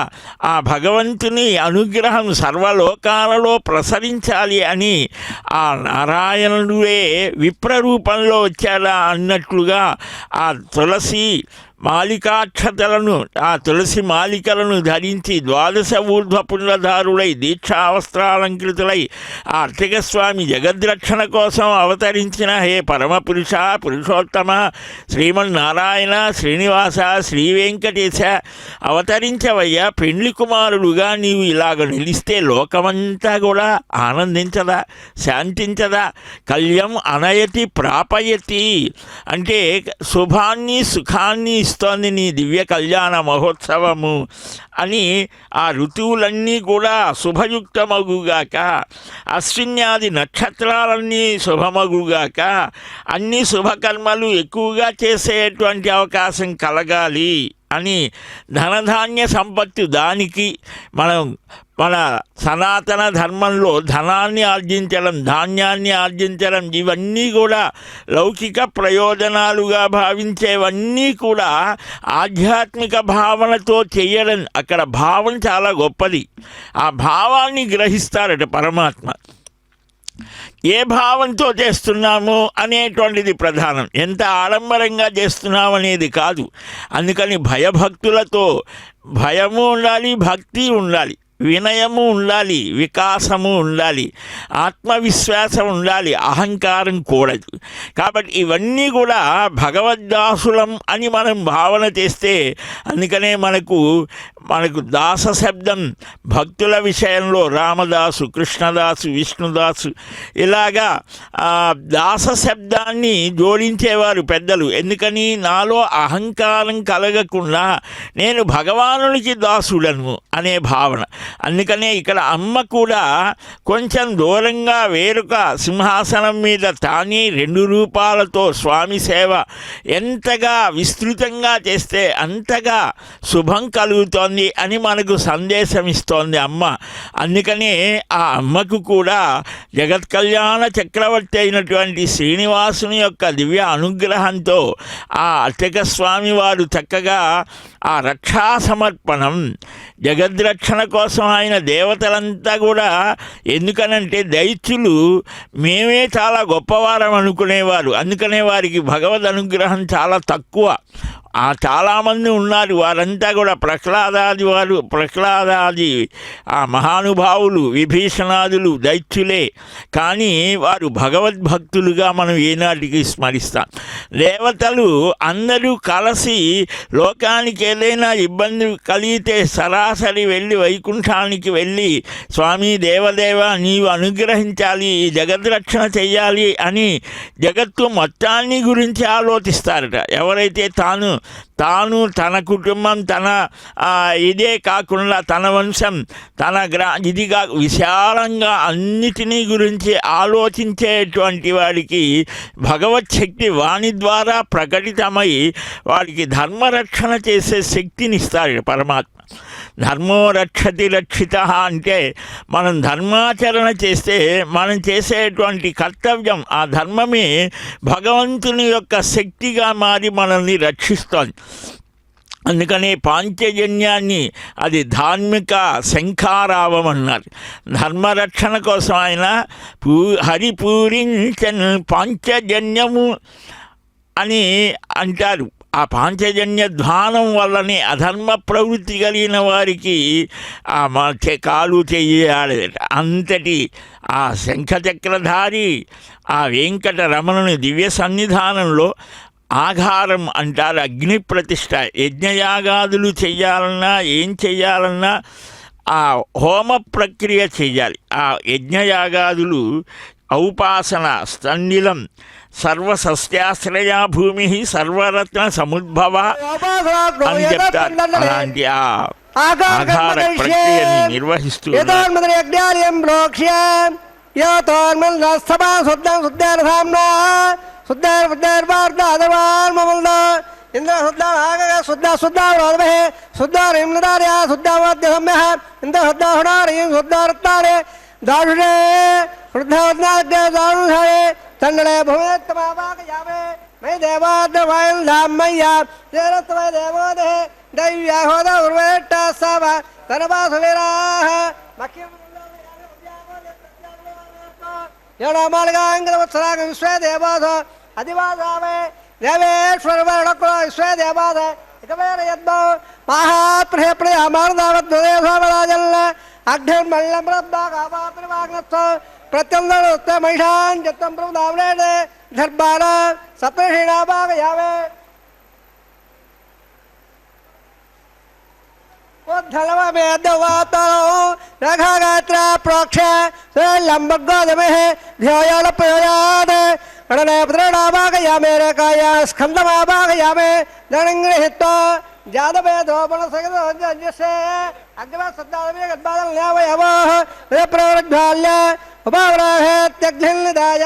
ఆ భగవంతుని అనుగ్రహం సర్వలోకాలలో ప్రసరించాలి అని ఆ నారాయణుడే విప్రరూపంలో వచ్చాడా అన్నట్లుగా ఆ తులసి మాలికాక్షతలను ఆ తులసి మాలికలను ధరించి ద్వాదశ ఊర్ధ్వ పుండ్రధారులై దీక్షావస్త్రాలంకృతులై ఆ అర్చకస్వామి జగద్రక్షణ కోసం అవతరించిన హే పరమపురుష పురుషోత్తమ శ్రీమన్నారాయణ శ్రీనివాస శ్రీ వెంకటేశ అవతరించవయ్యా పెండ్లి కుమారుడుగా నీవు ఇలాగ నిలిస్తే లోకమంతా కూడా ఆనందించదా శాంతించదా కళ్యం అనయతి ప్రాపయతి అంటే శుభాన్ని సుఖాన్ని ఇస్తోంది నీ దివ్య కళ్యాణ మహోత్సవము అని ఆ ఋతువులన్నీ కూడా శుభయుక్తమగుగాక అశ్విన్యాది నక్షత్రాలన్నీ శుభమగుగాక అన్ని శుభకర్మలు ఎక్కువగా చేసేటువంటి అవకాశం కలగాలి అని ధనధాన్య సంపత్తు దానికి మన సనాతన ధర్మంలో ధనాన్ని ఆర్జించడం ధాన్యాన్ని ఆర్జించడం ఇవన్నీ కూడా లౌకిక ప్రయోజనాలుగా భావించేవన్నీ కూడా ఆధ్యాత్మిక భావనతో చేయడం అక్కడ భావం చాలా గొప్పది ఆ భావాన్ని గ్రహిస్తారట పరమాత్మ ఏ భావంతో చేస్తున్నాము అనేటువంటిది ప్రధానం ఎంత ఆడంబరంగా చేస్తున్నాం అనేది కాదు అందుకని భయభక్తులతో భయము ఉండాలి భక్తి ఉండాలి వినయము ఉండాలి వికాసము ఉండాలి ఆత్మవిశ్వాసం ఉండాలి అహంకారం కూడదు కాబట్టి ఇవన్నీ కూడా భగవద్దాసులం అని మనం భావన చేస్తే అందుకనే మనకు దాస శబ్దం భక్తుల విషయంలో రామదాసు కృష్ణదాసు విష్ణుదాసు ఇలాగా దాస శబ్దాన్ని జోడించేవారు పెద్దలు ఎందుకని నాలో అహంకారం కలగకుండా నేను భగవానునికి దాసుడను అనే భావన అందుకనే ఇక్కడ అమ్మ కూడా కొంచెం దూరంగా వేరొక సింహాసనం మీద తానే 2 రూపాలతో స్వామి సేవ ఎంతగా విస్తృతంగా చేస్తే అంతగా శుభం కలుగుతోంది అని మనకు సందేశం ఇస్తోంది అమ్మ అందుకనే ఆ అమ్మకు కూడా జగత్ కళ్యాణ చక్రవర్తి అయినటువంటి శ్రీనివాసుని యొక్క దివ్య అనుగ్రహంతో ఆ అర్చక స్వామి వారు చక్కగా ఆ రక్షా సమర్పణం జగద్రక్షణ కోసం ఆయన దేవతలంతా కూడా ఎందుకనంటే దైత్యులు మేమే చాలా గొప్పవారం అనుకునేవారు అందుకనే వారికి భగవద్ అనుగ్రహం చాలా తక్కువ చాలామంది ఉన్నారు వారంతా కూడా ప్రహ్లాదాది ఆ మహానుభావులు విభీషణాదులు దైత్యులే కానీ వారు భగవద్భక్తులుగా మనం ఏనాటికి స్మరిస్తాం దేవతలు అందరూ కలిసి లోకానికి ఏదైనా ఇబ్బంది కలిగితే సరాసరి వెళ్ళి వైకుంఠానికి వెళ్ళి స్వామి దేవదేవ నీవు అనుగ్రహించాలి ఈ జగద్రక్షణ చెయ్యాలి అని జగత్తు మొత్తాన్ని గురించి ఆలోచిస్తారట ఎవరైతే తాను తన కుటుంబం తన ఇదే కాకుండా తన వంశం తన ఇదిగా విశాలంగా అన్నిటినీ గురించి ఆలోచించేటువంటి వాడికి భగవత్ శక్తి వాణి ద్వారా ప్రకటితమై వాడికి ధర్మరక్షణ చేసే శక్తిని ఇస్తాడు పరమాత్మ ధర్మో రక్షతి రక్షిత అంటే మనం ధర్మాచరణ చేస్తే మనం చేసేటువంటి కర్తవ్యం ఆ ధర్మమే భగవంతుని యొక్క శక్తిగా మారి మనల్ని రక్షిస్తోంది అందుకనే పాంచజన్యాన్ని అది ధార్మిక శంఖారావం అన్నారు ధర్మరక్షణ కోసం ఆయన హరిపూరించన్ పాంచజన్యము అని అంటారు ఆ పాంచజన్య ధ్వానం వల్లనే అధర్మ ప్రవృత్తి కలిగిన వారికి కాలు చెయ్యాలి అంతటి ఆ శంఖచక్రధారి ఆ వెంకటరమణుని దివ్య సన్నిధానంలో ఆఘారం అంటారు అగ్ని ప్రతిష్ట యజ్ఞయాగాదులు చెయ్యాలన్నా ఏం చెయ్యాలన్నా ఆ హోమ ప్రక్రియ చెయ్యాలి ఆ యజ్ఞయాగాదులు ఔపాసన స్థండిలం సర్వసస్యాశ్రయా భూమి సర్వరత్న సముద్భవ అని చెప్తారు అలాంటి ఆఘార ప్రక్రియని నిర్వహిస్తూ ఇంద్ర శుద్ధారే దారుణే వృద్ధారే తండలే భూమిత్తమావాకయామే మై దేవాద్రవాయల్ ధామయ్యా దేరత్వై దేవోదే దైవ్యాహోద ఉర్వేట్ట సవ తనవాసువీరాః మఖ్యం योनामालिकांगवत्सराग विश्वे देवास अधिवासावे देवेश्वर वर्णकुल विश्वे देवास एकमेर यद्म महाप्रहे प्रयामार्दावद्वदेशवराजल्ल अग्निर्मल्लं ब्रह्मागावात्रिवाग्नस्थ प्रत्यन्दनोत्त महिषान् जत्तं प्रभुदावनेन धर्माण सप्तषीणाभागयावे रघागात्र प्रोक्ष लंबगोदमे ध्योयालपयोयाद गणनपद्रणाभागयामे रेखाया स्कन्दमाभागयामे दणङ्गृहीत्वा जातवे धोपण सगतसे अग्निवत्सद्दावे गद्बादं न्यावयवः प्रवृद्धाल्य उपावराहेत्यग्निर्निदाय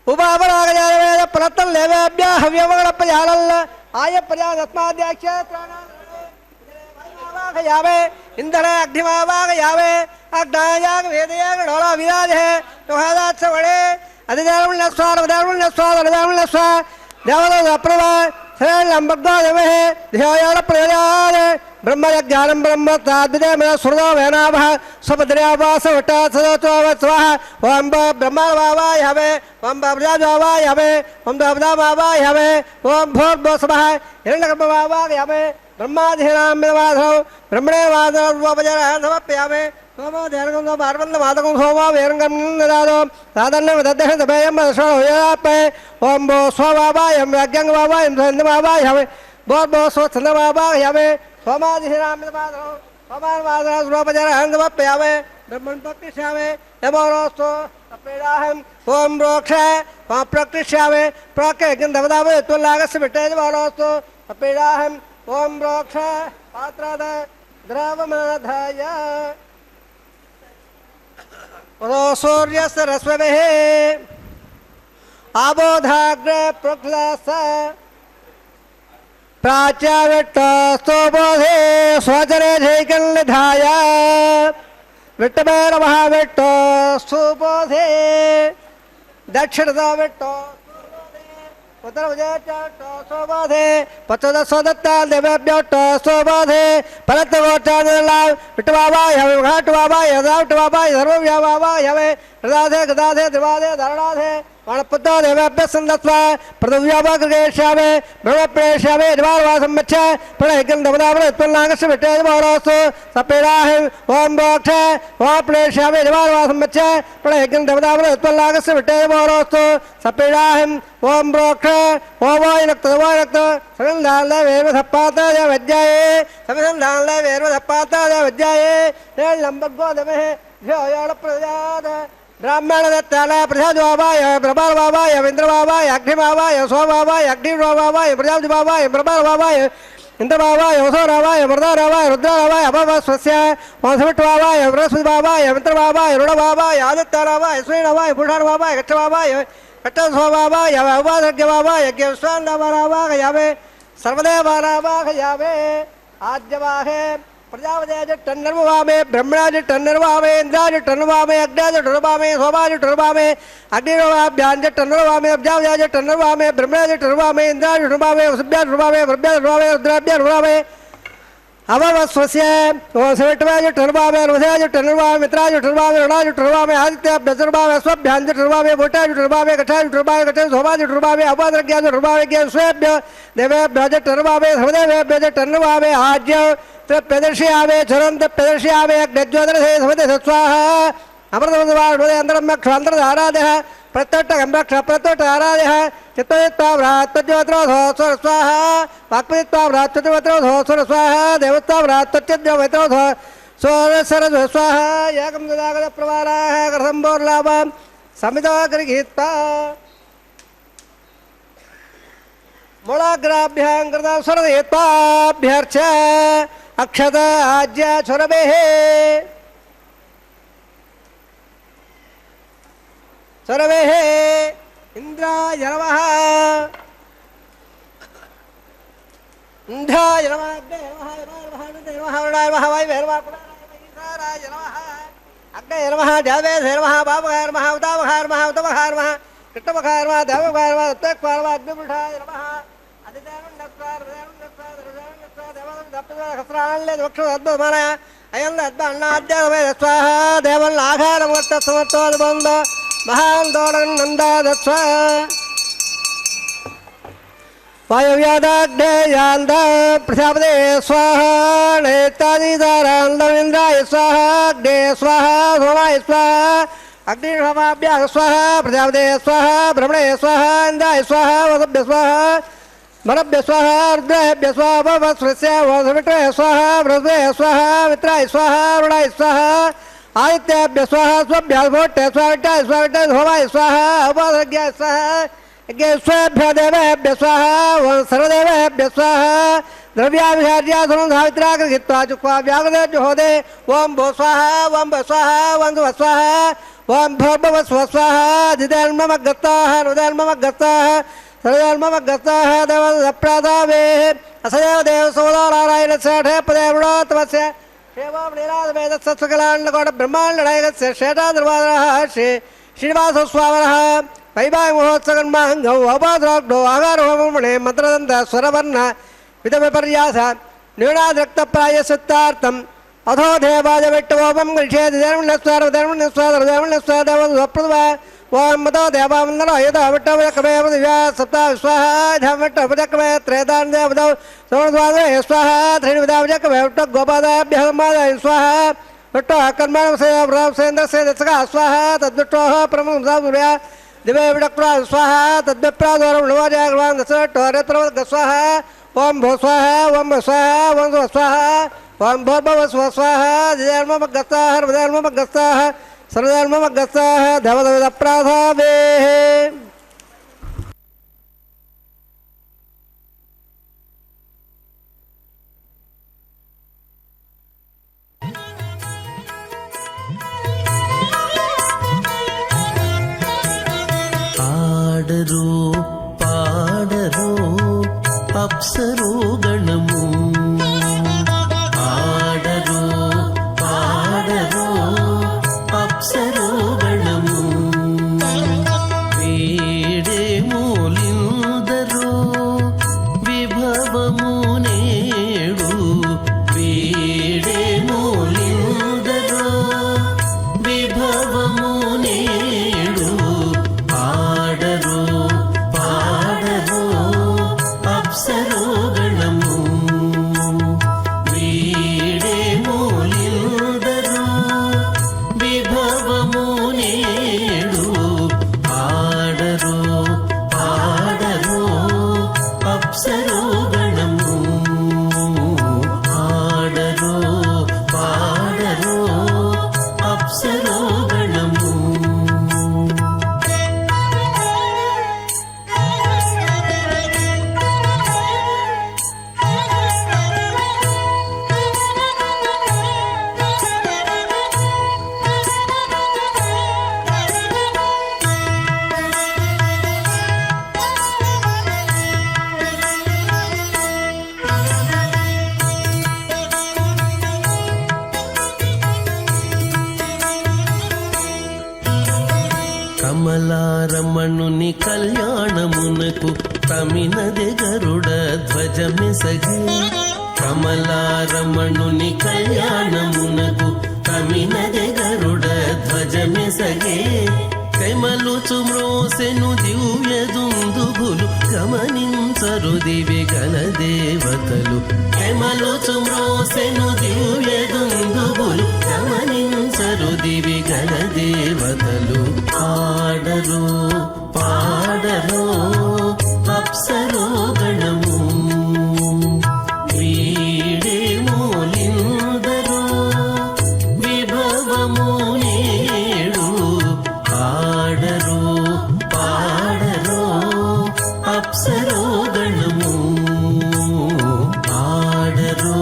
उपावरागजावेद प्रतल लेवेभ्य हव्यवगणपजालल्ल आय पर्यात्माद्याक्षे इंद्र अग्निमावागयावे अग्नायाग वेदयाग ढोला विराज है तुहादात वड़े अधिदारुण्य स्वाद वदारुण्य स्वाद वदारुण्य स्वाद देवता प्रभा श्रेण लंबगोदमे ध्यायाल प्रयाद ब्रह्मज्ञानं ब्रह्म ताद्विदे मेरा सुरदो वेनाभः स्वभद्रयावास वटा सदत्वः ओम ब्रह्मवावाय हवे ओम ब्रह्मवावाय हवे ओम ब्रह्मवावाय हवे ओम भूर्भुवस्वः हिरण्यगर्भवावाय हवे ब्रह्माधिराम्यवाधौ ब्रह्मणे वादवपजरः समप्यामे सोमो ध्यानगं पार्वन्द मातकं सोमो वेरंगं नदादो साधन्नं दद्धः दभयं मदशोयापे ओम भो स्ववावाय यज्ञवावाय सन्दवावाय हवे भो स्व सन्दवावाय हवे सोमाधिराम्यवाधौ सोमावादरः समप्यामे ब्रह्मन् प्रकृष्यामे यमोरोस्तो अपेडाहं ओम रोक्ष ओम प्रकृष्यामे प्रकृष्यं दवदावे तुल्लागस्य विट्टेज मोरोस्तो अपेडाहं ओम रोक्ष पात्राद द्रवमाधाय सूर्यस्य रश्मिभिः आबोधाग्र प्रक्लास प्राच्याविट्टस्तोबोधे स्वजने जैकन्निधाय विट्टमे नमः विट्टस्तोबोधे दक्षिणतो विट्टो उत्तर विजय पचदस्वदत्ता देवेभ्यो स्वबाधे फलत्वोच्चारणां विट्टवावाय हवे घाटवावाय विट्टवावाय सर्वव्यावाय हवे हृदाधे गदाधे दिवाधे धरणाधे गणपुत्रो देवेभ्यः सन्दत्वा पृथिव्यावाग्रेष्यामे ब्रह्मप्रेष्यामे दिवारवासं मच्छ प्रणयकं दमदावरे उत्पन्नागस्य विट्टेजमोरोस्तु सपेडाहिं ओम बोक्ष ओम प्रेष्यामे दिवारवासं मच्छ प्रणयकं दमदावरे उत्पन्नागस्य विट्टेजमोरोस्तु सपेडाहिं ओम बोक्ष ओम वायुरक्त समिधानले वेर्वधप्पाताय विद्याये समिधानले वेर्वधप्पाताय विद्याये लंबगोदमे ध्योयाल प्रजाद ब्राह्मण दत्ताल प्रजावावाय ब्रह्मवावाय इंद्रवावाय अग्निवावाय सोमवावाय अग्निवावाय प्रजावावाय ब्रह्मवावाय इंद्रवावाय वसोरावाय मर्दारावाय रुद्रावाय अभवस्वस्य वंशविट्वावाय बृहस्पतिवावाय मित्रवावाय रुणवावाय आदित्यवावाय श्रीणवाय पुषाणवावाय गच्छवावाय कट्टस्ववावाय अववादज्ञवावाय यज्ञस्वान्नवावाय यावे सर्वदेवानावाय यावे आद्यवाहे प्रजापति टन्नर्वामे ब्रह्मणाज टन्नर्वामे इंद्राज टन्नर्वामे अग्नाज टन्नर्वामे सोमाज टन्नर्वामे अग्निर्वाभ्याज टन्नर्वामे अब्जाज टन्नर्वामे ब्रह्मणाज टन्नर्वामे इंद्राज टन्नर्वामे वसुभ्याज टन्नर्वामे ब्रह्म्याज टन्नर्वामे रुद्राभ्याज टन्नर्वामे अववस्वस्य ओसविट्वाज टन्नर्वामे रुद्राज टन्नर्वामे मित्राज टन्नर्वामे रुणाज टन्नर्वामे आदित्याभ्याज टन्नर्वामे स्वभ्याज टन्नर्वामे बोटाज टन्नर्वामे कठाज टन्नर्वामे कठाज सोमाज टन्नर्वामे अपाद्रज्ञाज टन्नर्वामे ज्ञान स्वेभ्य देवेभ्याज टन्नर्वामे सर्वदेवेभ्याज टन्नर्वामे आज्य प्रदर्शयामे चरन्त प्रदर्शयामे अग्नज्योतिरसे समते स्वाहा अमृतमद्वारुदे अन्तरम्यक्षान्तरधारादयः प्रत्यट्टगम्भक्ष प्रत्यट्टारादयः चित्तयित्वा भ्रातज्योतिरोधो स्वर स्वाहा वाक्पयित्वा भ्रातज्योतिरोधो स्वर स्वाहा देवत्वा भ्रातज्योतिरोधो स्वर स्वाहा यागं ददागत प्रवाराः करसम्भोर्लाभं समितो गृहीत्वा मूलाग्राभ्यां कृतं स्वरदयित्वाभ्यर्च अक्षत आज्य स्वरभेः स्वरभेः इंद्राय नमः इंद्राय नमः अग्ने नमः वायुवे नमः पुराणाय नमः अग्ने नमः जावेशे नमः बाबगाय नमः उतावगाय नमः उतवगाय नमः कृष्णवगाय नमः देवगाय नमः उत्तक्वाय नमः अग्निपुरुषाय नमः अधिदेवं नत्वार देवं नत्वार देवं नत्वार देवं दप्पदाय खस्राणले वक्षो अद्भुतमानः అయం అన్నాద్యాయ స్వాహ దేవన్నాఘారమర్త సమర్థోద్బంధ మహాందోళనందాద స్వాహ వాయవ్యాదాగ్నేయాంద ప్రజాపతే స్వాహ నేతాదిదారాందమింద్రాయ స్వాహ అగ్నే స్వాహ సోమాయ స్వాహ అగ్నిహమాభ్యాగ స్వాహ ప్రజాపతే స్వాహ బ్రహ్మణే స్వాహ ఇంద్రాయ స్వాహ వసభ్య స్వాహ మరభ్య స్వాహ రుద్రాభ్య స్వాహ వస్వస్య వసవిట్రయ స్వాహ బృహస్పతయ స్వాహ మిత్రాయ స్వాహ రుణాయ స్వాహ ఆదిత్యాభ్య స్వాహ స్వభ్య స్ఫోట్య స్వామిట్టాయ స్వామిట్టాయ హోమాయ స్వాహ ఉపాసజ్ఞాయ స్వాహ యజ్ఞేశ్వభ్య దేవేభ్య స్వాహ సర్వదేవేభ్య స్వాహ ద్రవ్యాభిహార్యాసురం సావిత్రాగృహిత్వా చుక్వా వ్యాగదేజుహోదే ఓం భూ స్వాహ ఓం భ స్వాహ ఓం ధువ స్వాహ ఓం భోర్భవ స్వ స్వాహ దిదేన్మమగ్గత్తాః రుదేన్మమగ్గత్తాః సర్వధర్మమగ్గత్తాః దేవదప్రాదావే అసదేవ దేవ సోదారాయణ శ్రేఠే పదే వృణోత్తమస్య సేవామణిరాజవేదస్వకలాండకోట బ్రహ్మాండనాయకస్య శేషాద్రవాదరः శ్రీ శ్రీనివాసస్వామినः వైభాగ మహోత్సవన్మాంగం ఔపాద్రోగ్డో ఆగారోహమణే మంత్రదంత స్వరవర్ణ విధవిపర్యాస న్యూనాద్రక్తప్రాయసిద్ధార్థం అథో దేవాయ విట్టోపం గృహేది ధర్మణస్వాదర్మణస్వాదర్మణస్వాదవప్రదవ ఓం మతో దేవావందనో యదో విట్టోపజకమే దివ్యా సప్తా స్వాహ ధర్మవిట్టోపజకమే త్రేతాన్ దేవదో సోమస్వాదే స్వాహ త్రివిధాపజకమే విట్ట గోపాదాభ్యమాదాయ స్వాహ విట్టో కర్మాణసేంద్రసేదసగా స్వాహ తద్విట్టో ప్రముఖ దివే విడక్రా స్వాహ తద్విప్రాదోరం నవాజాగ్రవాన్ దశవిట్టో రేత్రవద్గ స్వాహ ఓం భూ స్వాహ ఓం స్వాహ ఓం ధువ స్వాహ ఓం భోర్భవ స్వ స్వాహ దిధర్మమగ్గత్తాః హృదయర్మమగ్గత్తాః సర్వధర్మమగ్గత్తాః దేవదప్రాధావే ఆడరు పాడరు అప్సరు గణము ఆడరు పాడరు అప్సరు గణము వేడే మూలిందరు విభవము నేడు వేడే మూలిందరు విభవము నేడు ఆడరు పాడరు అప్సరు గణము వీడే మూలిందరు విభవము నేడు ఆడరు పాడరు అప్సరు గణము ఆడరు పాడరు అప్సరు గణము కమలారమణుని కళ్యాణమునకు తమినది గరుడ ధ్వజమిసగి కమలారమణుని కళ్యాణమునకు తమినది గరుడ ధ్వజమిసగే కైమలుచు మ్రోసెను దివ్య దుందుబులు గమనించరు దివి గల దేవతలు కైమలుచు మ్రోసెను దివ్య దుందుబులు గమనించరు దివి గల దేవతలు ఆడరు పాడరు అప్సరు గణము వీడే మూలిందరు విభవము నేడు ఆడరు పాడరు అప్సరు గణము ఆడరు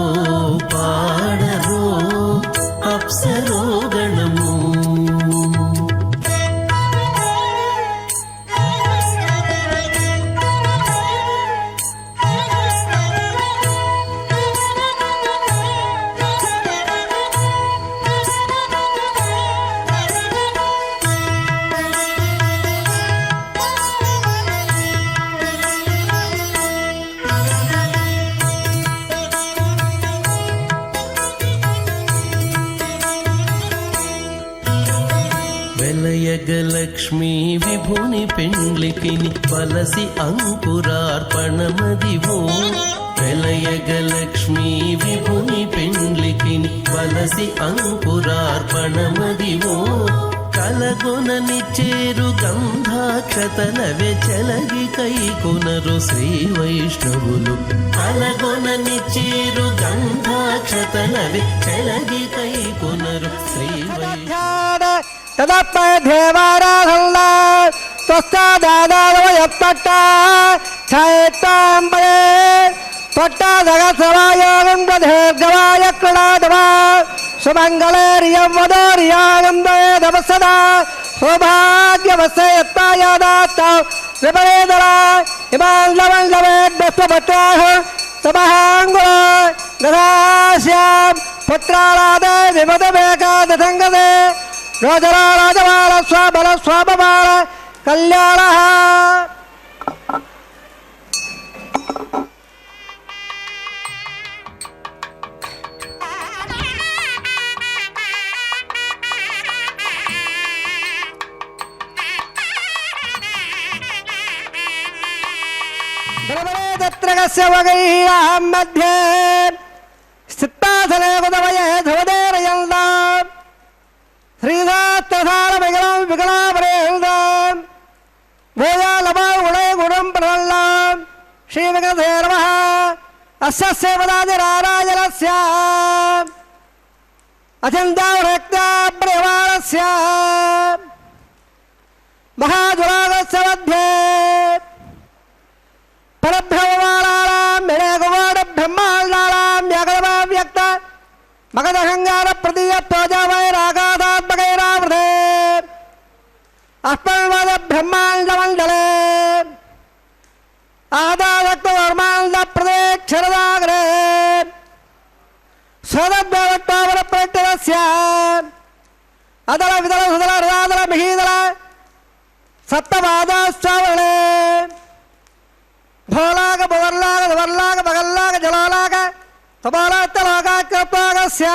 పాడరు అప్సరు గణము వెలయగలక్ష్మీ విభుని పెండ్లికిని బలసి అంకురార్పణమదివో వెలయగలక్ష్మీ విభుని పెండ్లికిని బలసి అంకురార్పణమదివో కలగొనని చేరు గంధాక్షతలవే చెలగి కైకొనరు శ్రీ వైష్ణవులు కలగొనని చేరు గంధాక్షతలవే చెలగి కైకొనరు శ్రీ వైష్ణవులు తదప్పేవారాధల్లా త్వస్తాదాదాదవయప్పట్ట ఛాయత్తాంబరే త్వట్టాదగసవాయోగం దీర్ఘవాయ క్రీడాదవా సుమంగళేరియం వదోరియాగందేదవసదా సౌభాగ్యవసయత్తాయాదాత్త విపరేదర ఇమాండమండవేభ్యస్వపత్రాహ సమహాంగుల గదాశ్యాం పుత్రాలాదే విమదమేకాదసంగదే రోజరా రాజమాల స్వాబల స్వాబమాల కళ్యాణ తత్రగస్య వగైః మధ్యే స్థితాసనే కుదవయే ధవదేరయందా శ్రీదాత్తసార విగళం విగళాపరేహృదాం భూయాలమా గుణై గుణం ప్రహల్లాం శ్రీవిగతే నమః అస్య సేవదాదిరారాజనస్య అచందావరక్తాప్రియమాణస్య మహాదురాగస్య మధ్యే పరబ్రహ్మమాణానాం వివేకవాడ బ్రహ్మాండానాం యగలమా వ్యక్త మగధహంగార ప్రతీయ తోజవైరాగాదాత్మకైరావృతే అస్మన్వద బ్రహ్మాండమండలే ఆదాదత్వర్మాండ ప్రదేక్షరదాగ్రే సోదద్భవత్తావర ప్రత్యరస్య అదల విదల సుదల హృదాదల మిహీదల సప్తపాదాశ్చావరణే భోలాగ భువర్లాగ ధువర్లాగ పగల్లాగ జలాలాగ తబాలాత్తలాగాక్రపాగస్య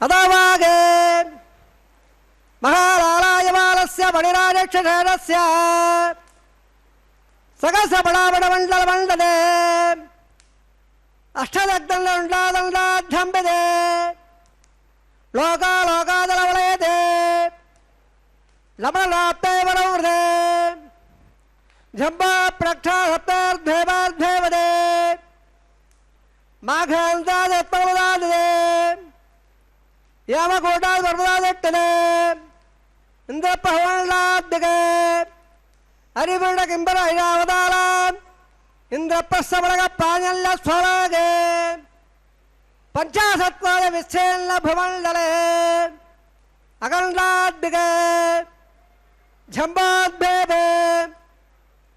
అదవాగే మహాలాలాయమాలస్య మణిరాజక్షసేనస్య సగస బడాబడమండలమండదే అష్టదగ్దండాదండాఢ్యంబిదే లోకాలోకాదలవలయతే లమలాప్తైవరవృదే జంబా ప్రక్షాహప్తార్ధేవార్ధేవదే మాఘాంతాదత్పవదాదే యామకోటాదర్వదాదట్టదే ఇంద్రపహవన్నాద్దిగే హరివర్ణ కింబర ఐరావతారాం ఇంద్రప్రస్థమలగ పాణ్యల్ల స్వరాగే పంచాశత్వాద విశ్చేల్ల భుమండలే అఖండాద్దిగే జంబాద్భేదే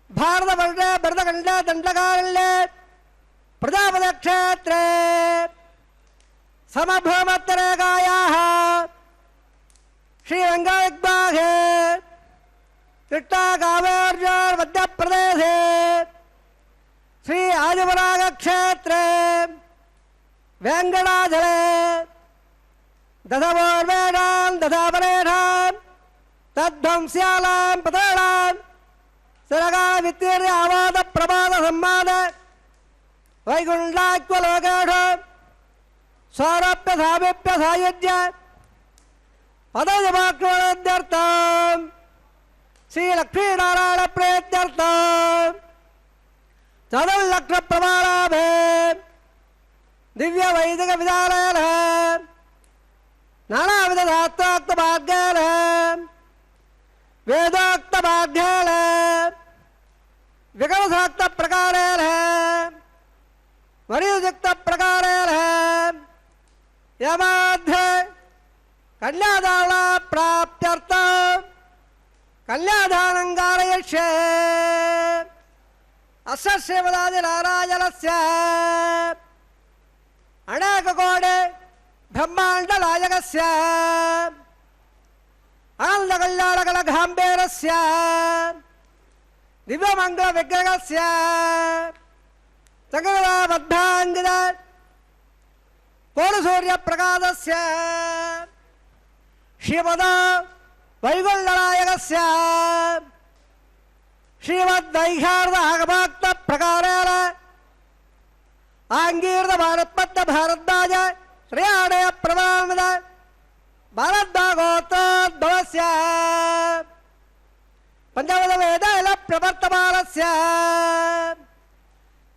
భారత వర్ణే భరతఖండే దండకారణ్యే ప్రజాపదక్షేత్రే సమభూమత్తరేకాయాः శ్రీరంగవిగ్బాహే కృష్ణాకావేర్యోర్ మధ్యప్రదేశే శ్రీ ఆదివరాగక్షేత్రే వేంకటాచలే దశపూర్వేణాం దశాపరేణాం తద్ధ్వంస్యాలాం పతేణాం సరగా విత్తీర్య ఆవాద ప్రమాద సంమాద వైకుంఠాక్వలోకేషు సౌరభ్య సామీప్య సాయుధ్య పదజమాక్రోణార్థం శ్రీలక్ష్మీనారాయణ ప్రేత్యర్థం చతుర్లక్ష ప్రమాణాభే దివ్య వైదిక విధానాన నానావిధ శాస్త్రోక్త భాగ్యాన వేదోక్త భాగ్యాన వికలసోక్త ప్రకారేణ వరియుక్త ప్రకారేణ యమాధ్య కన్యాదాన ప్రాప్త్యర్థం కన్యాదానం కారయిష్యే అస్య శ్రీమదాది నారాయణస్య అనేక కోటి బ్రహ్మాండ నాయకస్య ఆనంద కళ్యాణకల గాంభీరస్య దివ్యమంగళ విగ్రహస్య సకలబద్ధాంగిత కోటి సూర్య ప్రకాశస్య శ్రీమద వైగుండనాయకస్య శ్రీమద్వైఖార్ద ఆగమాక్త ప్రకారేణ ఆంగీర్ద భారత్పత్త భారద్వాజ శ్రేయాణయ ప్రమాణద భారద్వాగోత్రోద్భవస్య పంచమద వేదాల ప్రవర్తమానస్య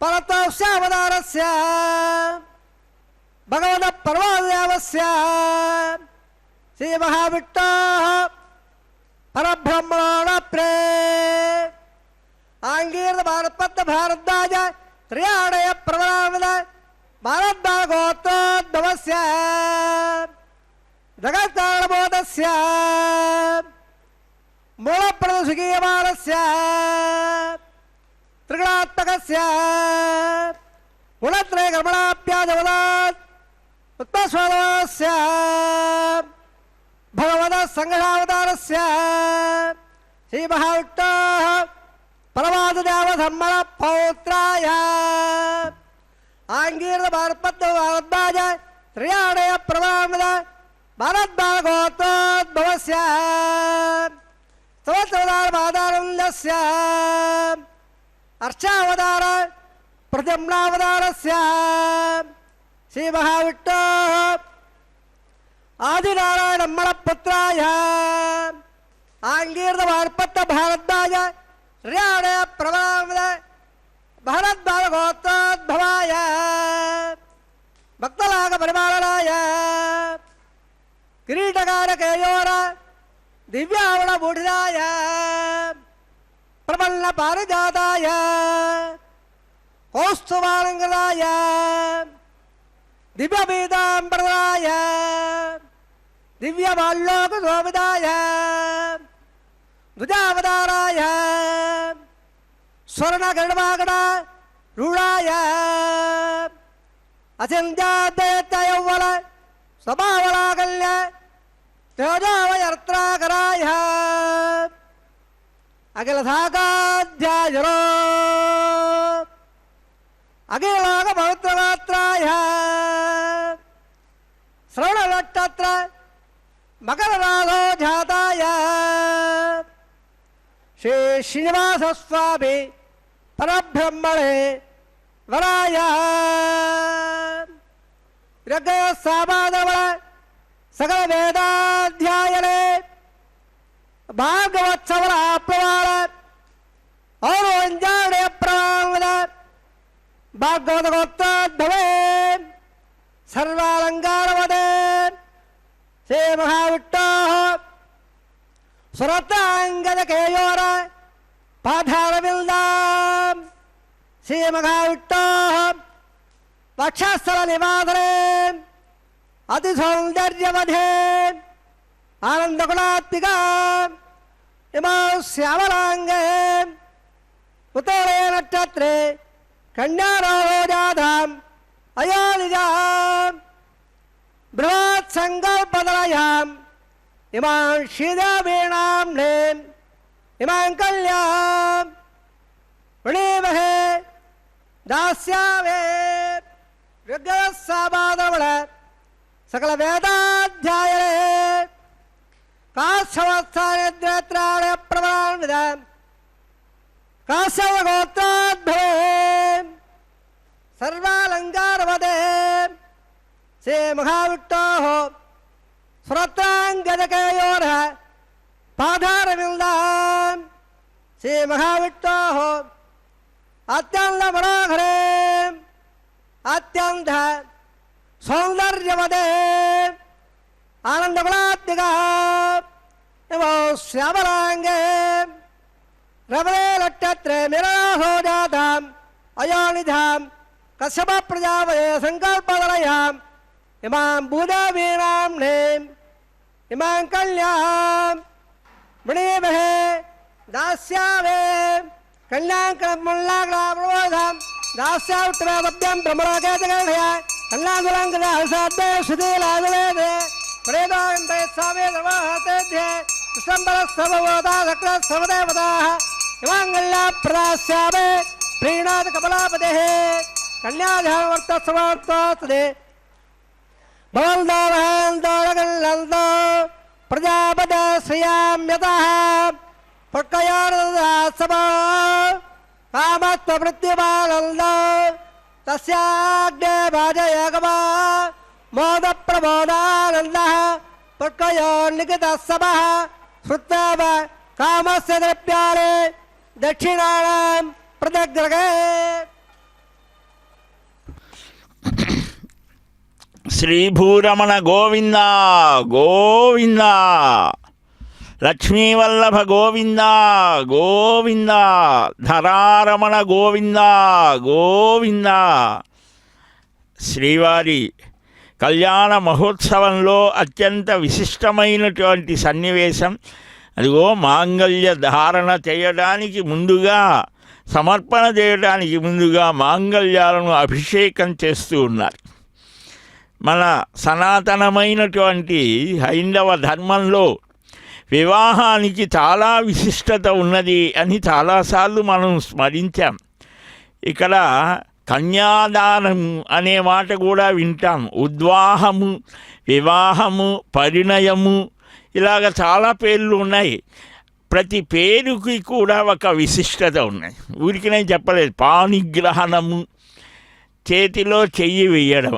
పరతోస్యావతారస్య భగవత పరమాదేవస్య శ్రీ మహావిష్ణోః పరబ్రహ్మణ ప్రే ఆంగీర్ద భారత్పత్త భారద్వాజ శ్రేయాణయ ప్రమాణద భారద్వాగోత్రోద్భవస్య జగత్కారణబోధస్య మూలప్రదసుగీయమానస్య త్రిగుణాత్మకస్య గుణత్రయకర్మణాభ్యాజవదాత్ ఉత్పస్వాదస్య భగవత సంఘావతారస్య శ్రీ మహావిష్ణోః పరమాదేవధర్మణ పౌత్రాయ ఆంగీర్ద భారత్పత్త భారద్వాజ శ్రేయాణయ ప్రమాణద భారద్వాగోత్రోద్భవస్య సవత్సవతారమాదానందస్య అర్చావతార ప్రతిమ్నావతారస్య శ్రీ మహావిష్ణోః ఆదినారాయణమ్మణ పుత్రాయ ఆంగీర్ద భారత్పత్త భారద్వాజ శ్రేయాణయ ప్రమాణద భారద్వాగోత్రోద్భవాయ భక్తలాగ పరిపాలనాయ కిరీటకారకేయోర దివ్యావళ బూఢిదాయ ప్రబల్ల పారిజాతాయ కౌస్తుభాలంకరాయ దివ్యపీతాంబరాయ దివ్యమాల్లోక శోభితాయ ధ్వజావతారాయ స్వర్ణగరుడవాగడ రూఢాయ అచింత్యాద్వైతయౌవల స్వభావలాకల్య తేజోవయర్త్రాకరాయ అఖిలశాఖాధ్యాయరో అఖిలాగ పవిత్రమాత్రాయ శ్రవణనక్షత్ర మకరరాధో జాతాయ శ్రీ శ్రీనివాసస్వామి పరబ్రహ్మణే వరాయ సామాధవళ సకల వేదాధ్యాయనే భాగవత్సవర ప్రమాణ ఔరవంజాడే ప్రమాణ భాగవత గోత్రోద్భవే సర్వాలంకారవదే శ్రీ మహావిష్ణోః సురతాంగద కేయోర పాధారవిల్దాం శ్రీ మహావిష్ణోః వక్షస్థల నివాసనే అతి సౌందర్యవధే ఆనందగుణాత్మిక ఇమా శ్యామలాంగే ఉత్తరే నక్షత్రే కన్యారాజాధాం అయోనిజాం బృహత్ సంకల్పదలయాం ఇమాం శ్రీదేవీణాం నేం ఇమాం కళ్యాం వృణీమహే దాస్యామే ఋగ్వేదసామాదవళ సకల వేదాధ్యాయనే కాశ్యవస్థానేత్రాణ ప్రమాణిత కాశ్యవగోత్రోద్భవే సర్వాలంకారవదే శ్రీ మహావిష్ణోః సురత్రాంగదకేయోర పాదారవిల్దాం శ్రీ మహావిష్ణోః అత్యంత మనోహరే అత్యంత సౌందర్యవదే ఆనందగుణాత్మిక శ్యామలాంగే రవే నక్షత్రే నిరాహో జాతాం అయోనిధాం కశ్యప ప్రజాపతే సంకల్పదలయాం ఇమాం భూదేవీనాం నేం ఇమాం కళ్యాం వృణీమహే దాస్యామే కళ్యాణ్కరముల్లాగ్రామోధాం దాస్యావుత్తరాభ్యం బ్రహ్మలోకేతగణయ కళ్యాణులంకృతే శుద్ధీలాగులేదే ప్రేదాంతే స్వామి నమఃతేధ్యే కృష్ణంబరస్తవోదా సకలస్తవదేవతాః ఇమాంగళ్యా ప్రదాస్యామే ప్రీణాది కమలాపదేః కళ్యాణవర్తస్వార్తోస్తదే భవంతోరగల్లంతో ప్రజాపద శ్రియామ్యత పుష్కయానసభ కామత్వ మృత్యుమానంద తస్యాగ్నే భాజయగమా మోద ప్రమోదానంద పుష్కయోన్నికిత సభ శ్రుత్వ కామస్య ద్రవ్యాలే దక్షిణానాం ప్రదగ్రగే. శ్రీభూరమణ గోవింద గోవింద, లక్ష్మీవల్లభ గోవింద గోవింద, ధరారమణ గోవింద గోవింద. శ్రీవారి కళ్యాణ మహోత్సవంలో అత్యంత విశిష్టమైనటువంటి సన్నివేశం అదిగో. మాంగళ్య ధారణ చేయడానికి ముందుగా, సమర్పణ చేయడానికి ముందుగా మాంగళ్యాలను అభిషేకం చేస్తూ ఉన్నారు. మన సనాతనమైనటువంటి హైందవ ధర్మంలో వివాహానికి చాలా విశిష్టత ఉన్నది అని చాలాసార్లు మనం స్మరించాం. ఇక్కడ కన్యాదానము అనే మాట కూడా వింటాం. ఉద్వాహము, వివాహము, పరిణయము, ఇలాగ చాలా పేర్లు ఉన్నాయి. ప్రతి పేరుకి కూడా ఒక విశిష్టత ఉన్నాయి. ఊరికి నేను చెప్పలేదు. పాణిగ్రహణము, చేతిలో చెయ్యి వేయడం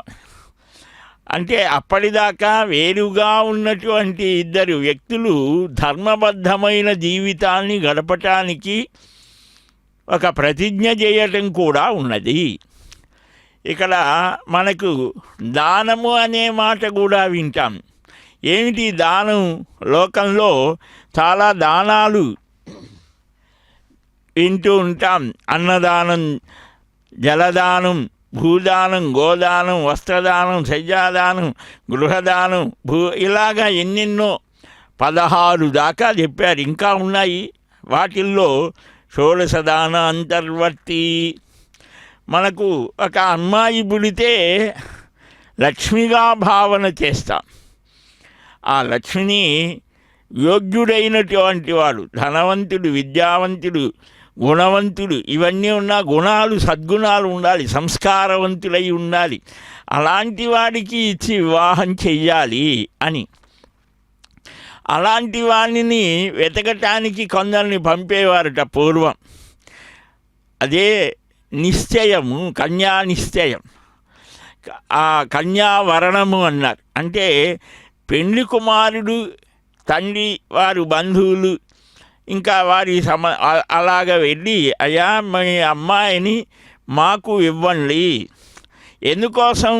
అంటే అప్పటిదాకా వేరుగా ఉన్నటువంటి ఇద్దరు వ్యక్తులు ధర్మబద్ధమైన జీవితాన్ని గడపటానికి ఒక ప్రతిజ్ఞ చేయటం కూడా ఉన్నది. ఇక్కడ మనకు దానము అనే మాట కూడా వింటాం. ఏమిటి దానం? లోకంలో చాలా దానాలు వింటూ ఉంటాం. అన్నదానం, జలదానం, భూదానం, గోదానం, వస్త్రదానం, శయ్యాదానం, గృహదానం, ఇలాగా ఎన్నెన్నో 16 దాకా చెప్పారు. ఇంకా ఉన్నాయి. వాటిల్లో షోడశదాన అంతర్వర్తి. మనకు ఒక అమ్మాయి పుడితే లక్ష్మిగా భావన చేస్తాం. ఆ లక్ష్మిని యోగ్యుడైనటువంటి వాడు, ధనవంతుడు, విద్యావంతుడు, గుణవంతుడు, ఇవన్నీ ఉన్న గుణాలు, సద్గుణాలు ఉండాలి, సంస్కారవంతులై ఉండాలి. అలాంటి వాడికి ఇచ్చి వివాహం చెయ్యాలి అని. అలాంటి వాడిని వెతకటానికి కొందరిని పంపేవారట పూర్వం. అదే నిశ్చయము, కన్యా నిశ్చయం, ఆ కన్యావరణము అన్నారు. అంటే పెండ్లి కుమారుడు, తండ్రి, వారు బంధువులు, ఇంకా వారి అలాగ వెళ్ళి, అయ్యా మీ అమ్మాయిని మాకు ఇవ్వండి. ఎందుకోసం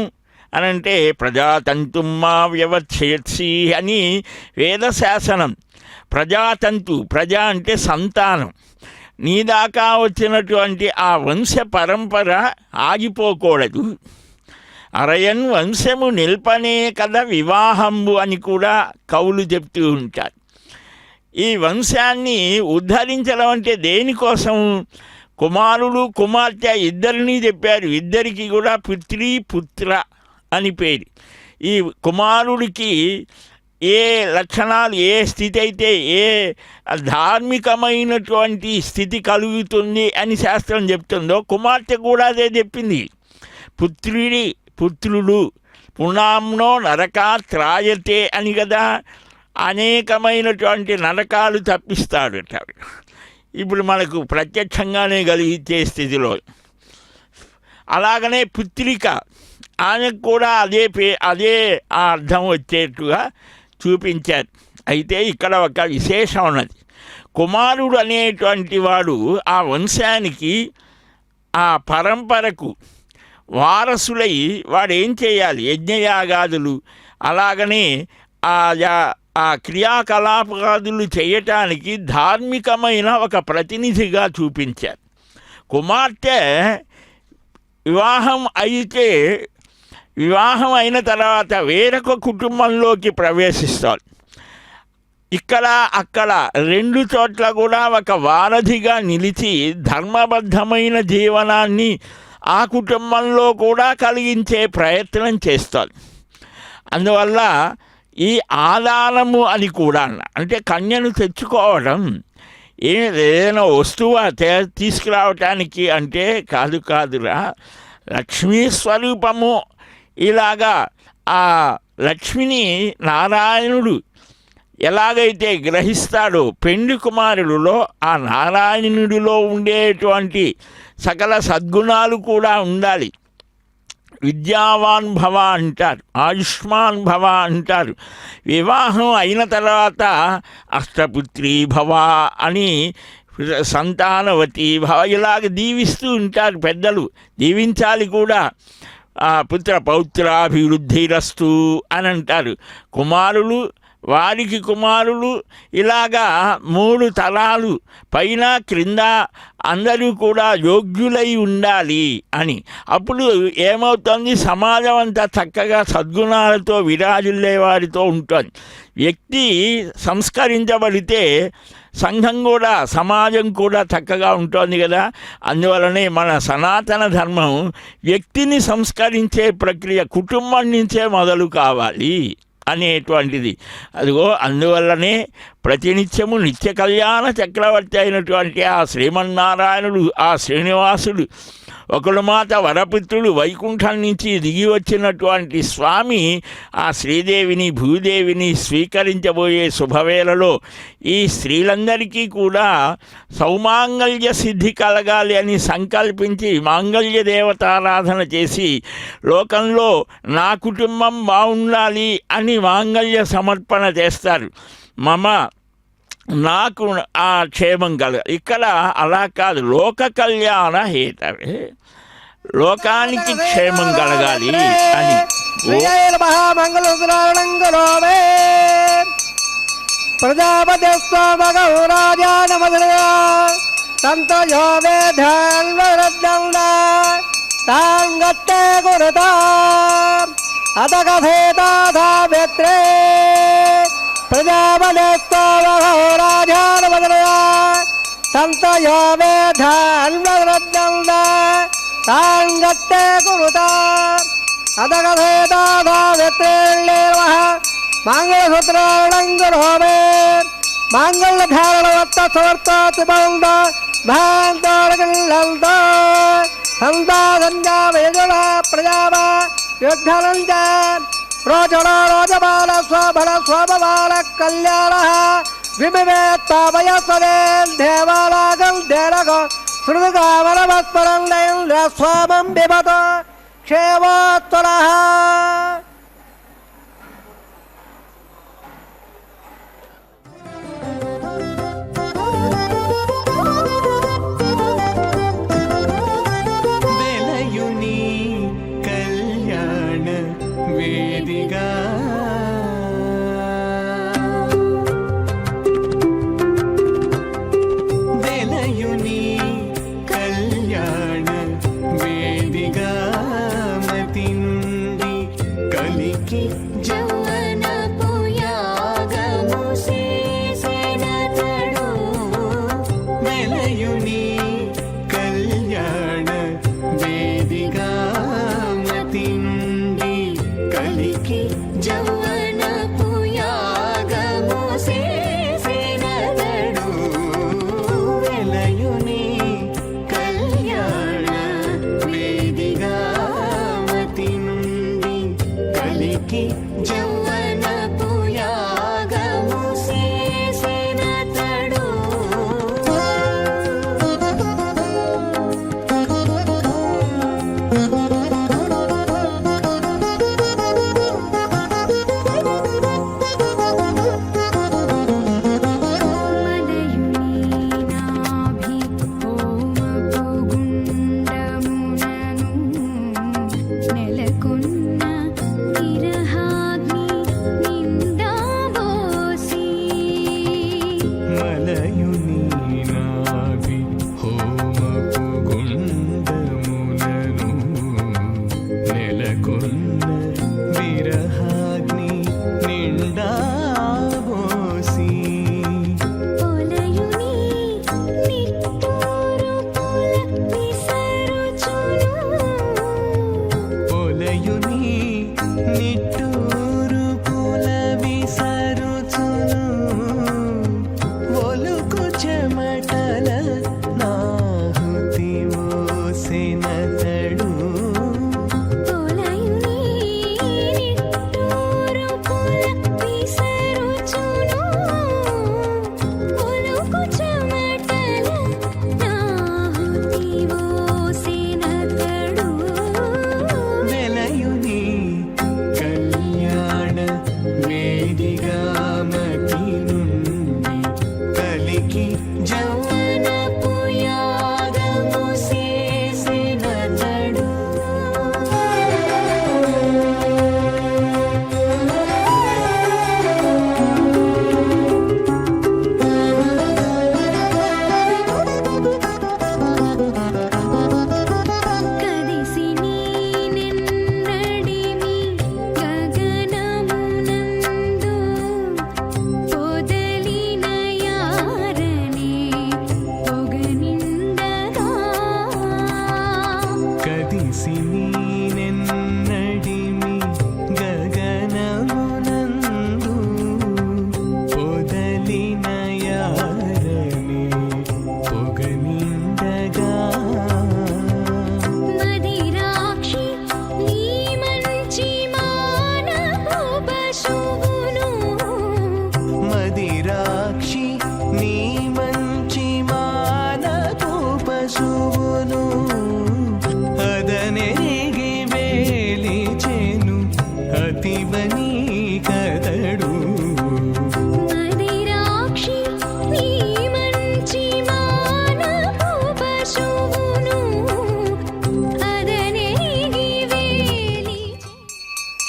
అనంటే ప్రజాతంతుమ్మా వ్యవచ్ఛేత్సి అని వేదశాసనం. ప్రజాతంతు, ప్రజా అంటే సంతానం. నీ దాకా వచ్చినటువంటి ఆ వంశ పరంపర ఆగిపోకూడదు. అరయన్ వంశము నిల్పనే కదా వివాహంబు అని కూడా కవులు చెప్తూ ఉంటారు. ఈ వంశాన్ని ఉద్ధరించడం అంటే దేనికోసం? కుమారుడు, కుమార్తె ఇద్దరిని చెప్పారు. ఇద్దరికి కూడా పుత్రి, పుత్ర అని పేరు. ఈ కుమారుడికి ఏ లక్షణాలు, ఏ స్థితి అయితే, ఏ ధార్మికమైనటువంటి స్థితి కలుగుతుంది అని శాస్త్రం చెప్తుందో, కుమార్తె కూడా అదే చెప్పింది. పుత్రుడు పుణాంనో నరకా త్రాయతే అని కదా. అనేకమైనటువంటి నరకాలు తప్పిస్తాడట. ఇప్పుడు మనకు ప్రత్యక్షంగానే కలిగించే స్థితిలో. అలాగనే పుత్రిక, ఆమెకు కూడా అదే ఆ అర్థం వచ్చేట్టుగా చూపించారు. అయితే ఇక్కడ ఒక విశేషం ఉన్నది. కుమారుడు అనేటువంటి వాడు ఆ వంశానికి, ఆ పరంపరకు వారసులై వాడు ఏం చేయాలి? యజ్ఞయాగాదులు, అలాగనే ఆ క్రియాకలాపాదులు చేయటానికి ధార్మికమైన ఒక ప్రతినిధిగా చూపించారు. కుమార్తె వివాహం అయిన తర్వాత వేరొక కుటుంబంలోకి ప్రవేశిస్తారు. ఇక్కడ అక్కడ 2 చోట్ల కూడా ఒక వారధిగా నిలిచి ధర్మబద్ధమైన జీవనాన్ని ఆ కుటుంబంలో కూడా కలిగించే ప్రయత్నం చేస్తారు. అందువల్ల ఈ ఆదానము అని కూడా, అంటే కన్యను తెచ్చుకోవడం ఏదైనా వస్తువు తీసుకురావటానికి అంటే కాదురా, లక్ష్మీ స్వరూపము. ఇలాగా ఆ లక్ష్మిని నారాయణుడు ఎలాగైతే గ్రహిస్తాడో పెండ్లి కుమారుడిలో ఆ నారాయణుడిలో ఉండేటువంటి సకల సద్గుణాలు కూడా ఉండాలి. విద్యావాన్ భవ అంటారు, ఆయుష్మాన్ భవ అంటారు. వివాహం అయిన తర్వాత అష్టపుత్రీ భవ అని, సంతానవతి భవ ఇలాగ దీవిస్తూ ఉంటారు పెద్దలు. దీవించాలి కూడా. పుత్ర పౌత్రాభివృద్ధిరస్తు అని అంటారు. కుమారులు, వారికి కుమారులు, ఇలాగా 3 తరాలు పైన క్రింద అందరూ కూడా యోగ్యులై ఉండాలి అని. అప్పుడు ఏమవుతుంది, సమాజం అంతా చక్కగా సద్గుణాలతో విరాజిల్లే వారితో ఉంటుంది. వ్యక్తి సంస్కరించబడితే సంఘం కూడా, సమాజం కూడా చక్కగా ఉంటుంది కదా. అందువలనే మన సనాతన ధర్మం వ్యక్తిని సంస్కరించే ప్రక్రియ కుటుంబం నుంచే మొదలు కావాలి అనేటువంటిది. అదిగో అందువల్లనే ప్రతినిత్యము నిత్య కళ్యాణ చక్రవర్తి అయినటువంటి ఆ శ్రీమన్నారాయణుడు, ఆ శ్రీనివాసుడు, ఒకడు మాత వరపుత్రుడు వైకుంఠం నుంచి దిగి వచ్చినటువంటి స్వామి ఆ శ్రీదేవిని భూదేవిని స్వీకరించబోయే శుభవేళలో ఈ స్త్రీలందరికీ కూడా సౌమాంగళ్య సిద్ధి కలగాలి అని సంకల్పించి మాంగళ్య దేవతారాధన చేసి లోకంలో నా కుటుంబం బాగుండాలి అని మాంగళ్య సమర్పణ చేస్తారు. నాకు ఆ క్షేమం కలగ. ఇక్కడ అలా కాదు, లోక కళ్యాణ హేతవే, లోకానికి క్షేమం కలగాలి అని. ప్రజాపతి సంతయో వేదాంగత్తే గురుతా అత కథేతాథావ్యత్రే ప్రజాపతిరాజానమదనయా సంతయో వేదాంగత్తే గురుతా అత కథేతాథావ్యత్రేణ్యేవ మంగళసూత్రాణంగురోమే మంగళధారణవత్త సమర్థాతి బంధ భాంతాళకంత సంతాసంజా వేజుడ ప్రజావ యుద్ధనంజ రోచణ రోజబాల స్వబల స్వభవాల కళ్యాణ విమివేత్తాభయస్వదే దేవాలాగం దేరగ శృగావరమస్మరణ స్వామం బిభత క్షేమోత్తర. నాహుతి ఓసిన తడు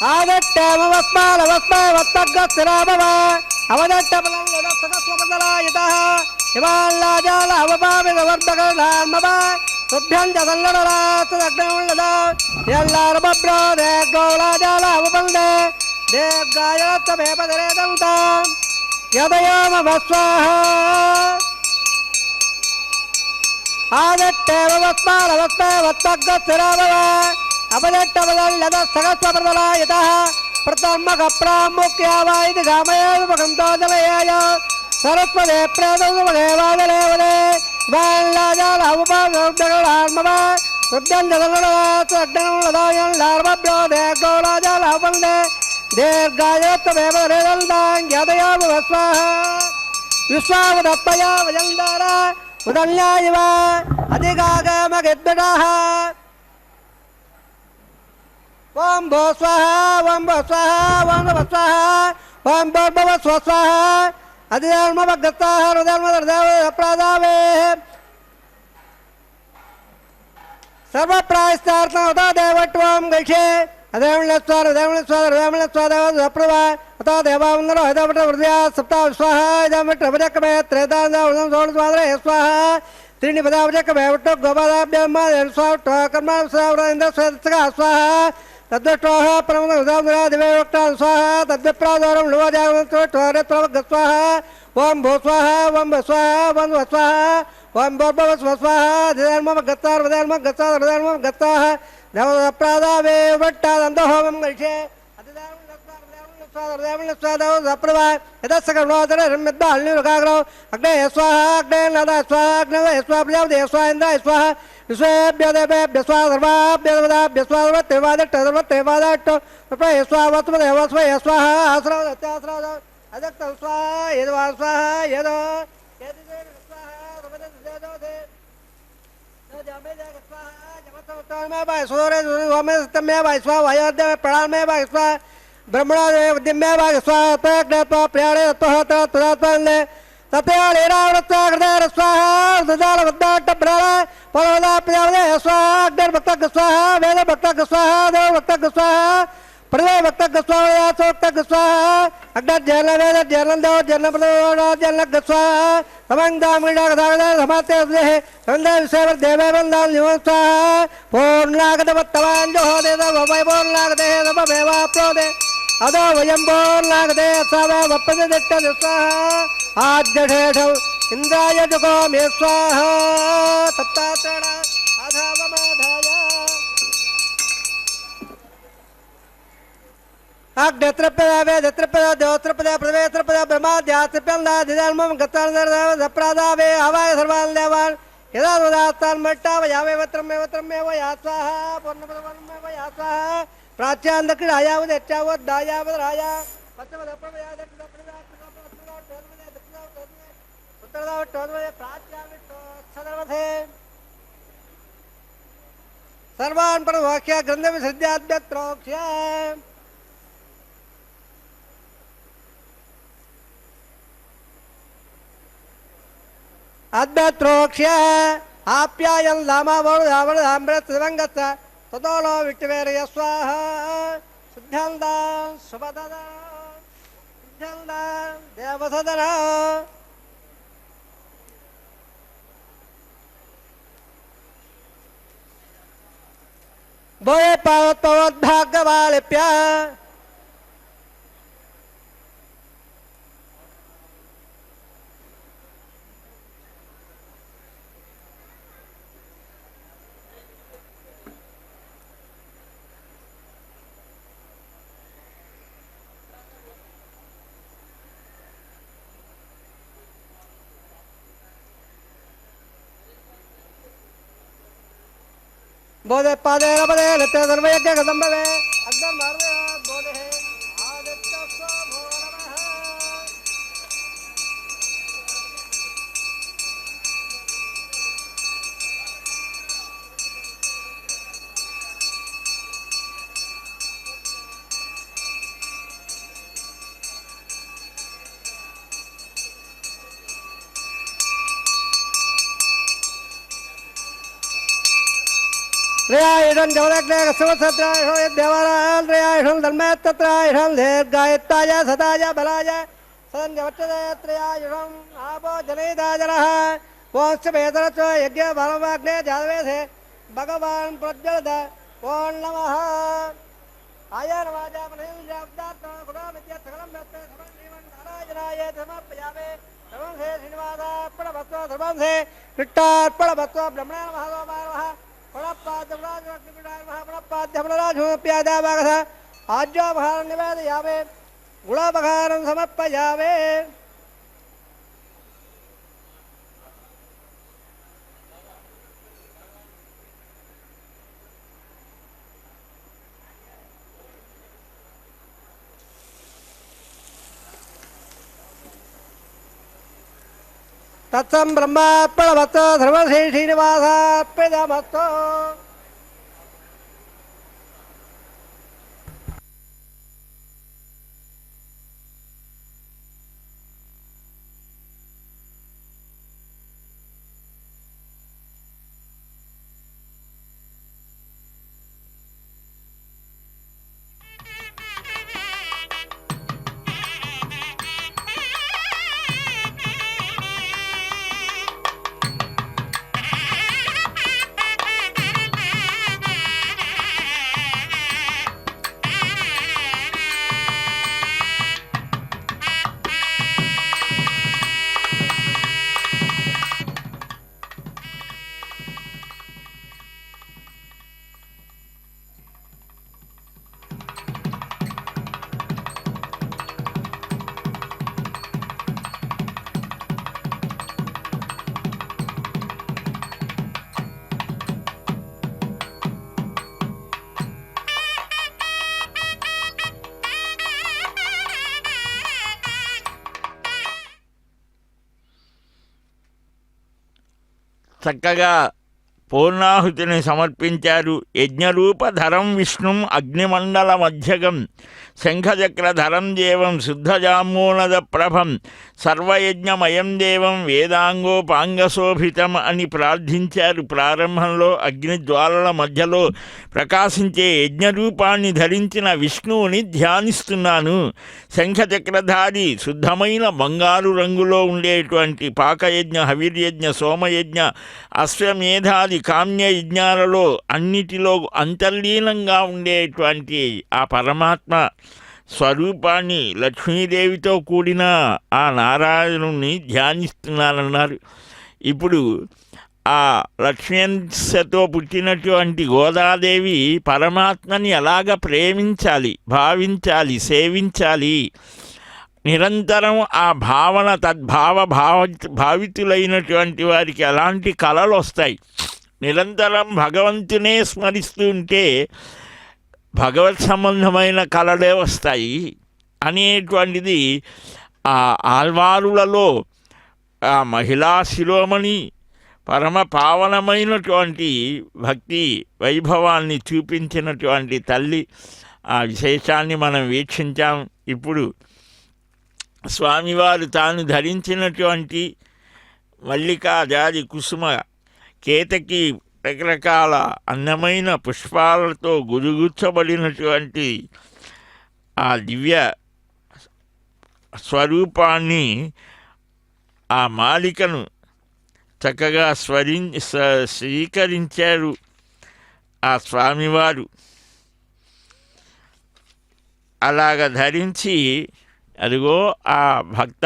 आदट्टमवस्मालवस्मवत्तग्रस्थिराभव अवदट्टपदलसकस्वपदलायतः हिमाल्लाजाल अवपामिदवर्धकर्णान्मव तुभ्यं च सल्लडलास्तदग्नमुल्लदा यल्लारबब्रो देग्गौलाजाल अवपल्ले देग्गायत्तमेपदरे दन्ताम् यदयामवस्वाहा आदट्टमवस्मालवस्मवत्तग्रस्थिराभव अपदट्टपदलसकस्वपदलायतः प्रतर्मकप्रामुख्यावायिति गामयानुपकन्तोजलयाय सरस्वते प्रेतसुमगेवादलेवदे बाल्लाजालहुपादग्नगणान्मव सुभ्यञ्जदलडात्तग्नमुलदायल्लार्मभ्यो देग्गौलाजालहुपल्ले दीर्घायत्तमेवदरेदल्दां यदयामवस्वाहा विश्वावदत्तया वजन्दार उदल्यायिव अधिगागमगिद्विडाः ओम भो स्वाहा ओम भो स्वाहा ओम भो स्वाहा ओम भो स्वाहा अधिधर्मभगताः हृदयर्मदर्देवप्रादावे सर्वप्रायस्तार्थं उदा देवत्वं गैषे अदेवणस्वादप्रभा उता देवावन्दरो हृदयवटवृद्ध्या सप्ताह स्वाहा इदमट्टभजकमे त्रेदानदावनं सोळस्वादरे स्वाहा त्रीणि पदावजकमे वट्टो गोपादाभ्यं स्वाहा कर्मानुसावरेन्द्रस्वदत्सका स्वाहा तद्दृष्टोः परमहृदयमुद्रा दिवे वक्तान् स्वाहा तद्विप्रादोरं लुवजागत्वरेत्रवग स्वाहा ओम भो स्वाहा ओम भो स्वाहा ओम भो स्वाहा ओम भो स्वाहा धर्मगत्ताः देवप्रादावे वट्टादन्दहोमं गैषे यदस्सकर्णोदरमिद्दाहल्निरुकाग्रौ अग्ने स्वाहा अग्ने नदा स्वाहा अग्नवे स्वाहा प्रजापते स्वाहा इन्द्राय स्वाहा विश्वेभ्यो देवेभ्यो स्वाहा सर्वाभ्यो देवताभ्यो स्वाहा सर्वत्रेवादट्ट स्वाहा वत्मदेवस्वय स्वाहा आश्रवदत्याश्रवद अदक्त स्वाहा यद्वा स्वाहा यद ब्रह्मणादिम्य स्वाहा प्रयाणे तत्त्वाले तत्याळीरावृत्ताकृतेर स्वाहा दुजालवद्दाट्टभ्राण पलवदाप्यावदे स्वाहा अग्निर्भक्तग स्वाहा वेदभक्तग स्वाहा देवभक्तग स्वाहा प्रदेवभक्तग स्वाहा सोक्तग स्वाहा अग्निर्जल वेद जलन देव जन्मप्रदो जलग स्वाहा समङ्गामृडागदागदा समाते देहे वन्दे विश्वेवर देवे वन्दान जीवन स्वाहा पूर्णागतवत्तवान् जो हो देव वै पूर्णागते नम वेवाप्रोदे अदो वयं पूर्णागते सवे वप्पदे दिट्टद स्वाहा आद्यठेठौ इन्द्राय जुगोमे स्वाहा तत्तात्रेण अधावमाधाय अग्नित्रपदा वेदत्रपदा देवत्रपदा प्रवेत्रपदा ब्रह्माद्यात्रप्यन्दाधिधर्मं गतानर्दप्रादावे हवाय सर्वान् देवान् यदा तदास्तान् मट्टावयावे वत्रमेव या स्वाहा पूर्णपदमेव या स्वाहा प्राच्यां दक्षिणायावदेच्छावद्दायावदराया सर्वान् परमवाक्य ग्रन्थविसृज्याद्यत्रोक्ष्य अद्भत्रोक्ष्य आप्यायन लामावृत ततोलो विट्टवेरय स्वाहा शुद्धंदा सुभददा शुद्धंदा देवसदना बोले पावत्पवद्भाग्यवालिप्य बोधे पादे रपदे लते सर्वयज्ञ कदम्बवे अग्दम मार्दे बोधे आदित्य स्वभो नमः त्रयायुषं जवदग्ने कस्मत्सत्रायुषं यद्देवानां त्रयायुषं धर्मेत्तत्रायुषं दीर्घायुत्ताय सदाय बलाय सदन्यवच्चते त्रयायुषम् आपो जनेदाजनः ओंश्च वेदरच्च यज्ञ भावमाग्ने जातवेधे भगवान् प्रज्वलद ओं नमः आयर् वाजापनिर्जाब्दात्मकुणामित्यर्थकलं दत्ते समं श्रीमन्नारायणाय समर्पयामि नमस्ते श्रीनिवासार्पणभक्तो सर्वंसे कृष्णार्पणभक्तो ब्रह्मणे नमः नमः पुनप्पाद्यमराजोप्यादाभागः आज्योपहारं निवेदयामि गुणापहारं समर्पयामि तत्सं ब्रह्मार्पणमस्तु सर्वश्री श्रीनिवासार्पितमस्तु చక్కగా పూర్ణాహుతిని సమర్పించారు. యజ్ఞరూపధరం విష్ణుం అగ్నిమండల మధ్యగం శంఖచక్రధరం దేవం శుద్ధజామూనద ప్రభం సర్వయజ్ఞమయం దేవం వేదాంగోపాంగశోభితం అని ప్రార్థించారు. ప్రారంభంలో అగ్నిజ్వాలల మధ్యలో ప్రకాశించే యజ్ఞరూపాన్ని ధరించిన విష్ణువుని ధ్యానిస్తున్నాను. శంఖచక్రధారి శుద్ధమైన బంగారు రంగులో ఉండేటువంటి పాకయజ్ఞ, హవిర్యజ్ఞ, సోమయజ్ఞ, అశ్వమేధాది కామ్య యజ్ఞాలలో అన్నిటిలో అంతర్లీనంగా ఉండేటువంటి ఆ పరమాత్మ స్వరూపాన్ని లక్ష్మీదేవితో కూడిన ఆ నారాయణుని ధ్యానిస్తున్నానన్నారు. ఇప్పుడు ఆ లక్ష్మీంశతో పుట్టినటువంటి గోదాదేవి పరమాత్మని ఎలాగ ప్రేమించాలి, భావించాలి, సేవించాలి, నిరంతరం ఆ భావన భావితులైనటువంటి వారికి ఎలాంటి కళలు వస్తాయి, నిరంతరం భగవంతునే స్మరిస్తూ ఉంటే భగవత్ సంబంధమైన కళలే వస్తాయి అనేటువంటిది ఆ ఆల్వారులలో ఆ మహిళా శిరోమణి పరమ పావనమైనటువంటి భక్తి వైభవాన్ని చూపించినటువంటి తల్లి. ఆ విశేషాన్ని మనం వీక్షించాం. ఇప్పుడు స్వామివారు తాను ధరించినటువంటి మల్లికా, జాజి, కుసుమ, కేతకి రకరకాల అందమైన పుష్పాలతో గురుగుచ్చబడినటువంటి ఆ దివ్య స్వరూపాన్ని, ఆ మాలికను చక్కగా స్వీకరించారు ఆ స్వామివారు. అలాగ ధరించి అదిగో ఆ భక్త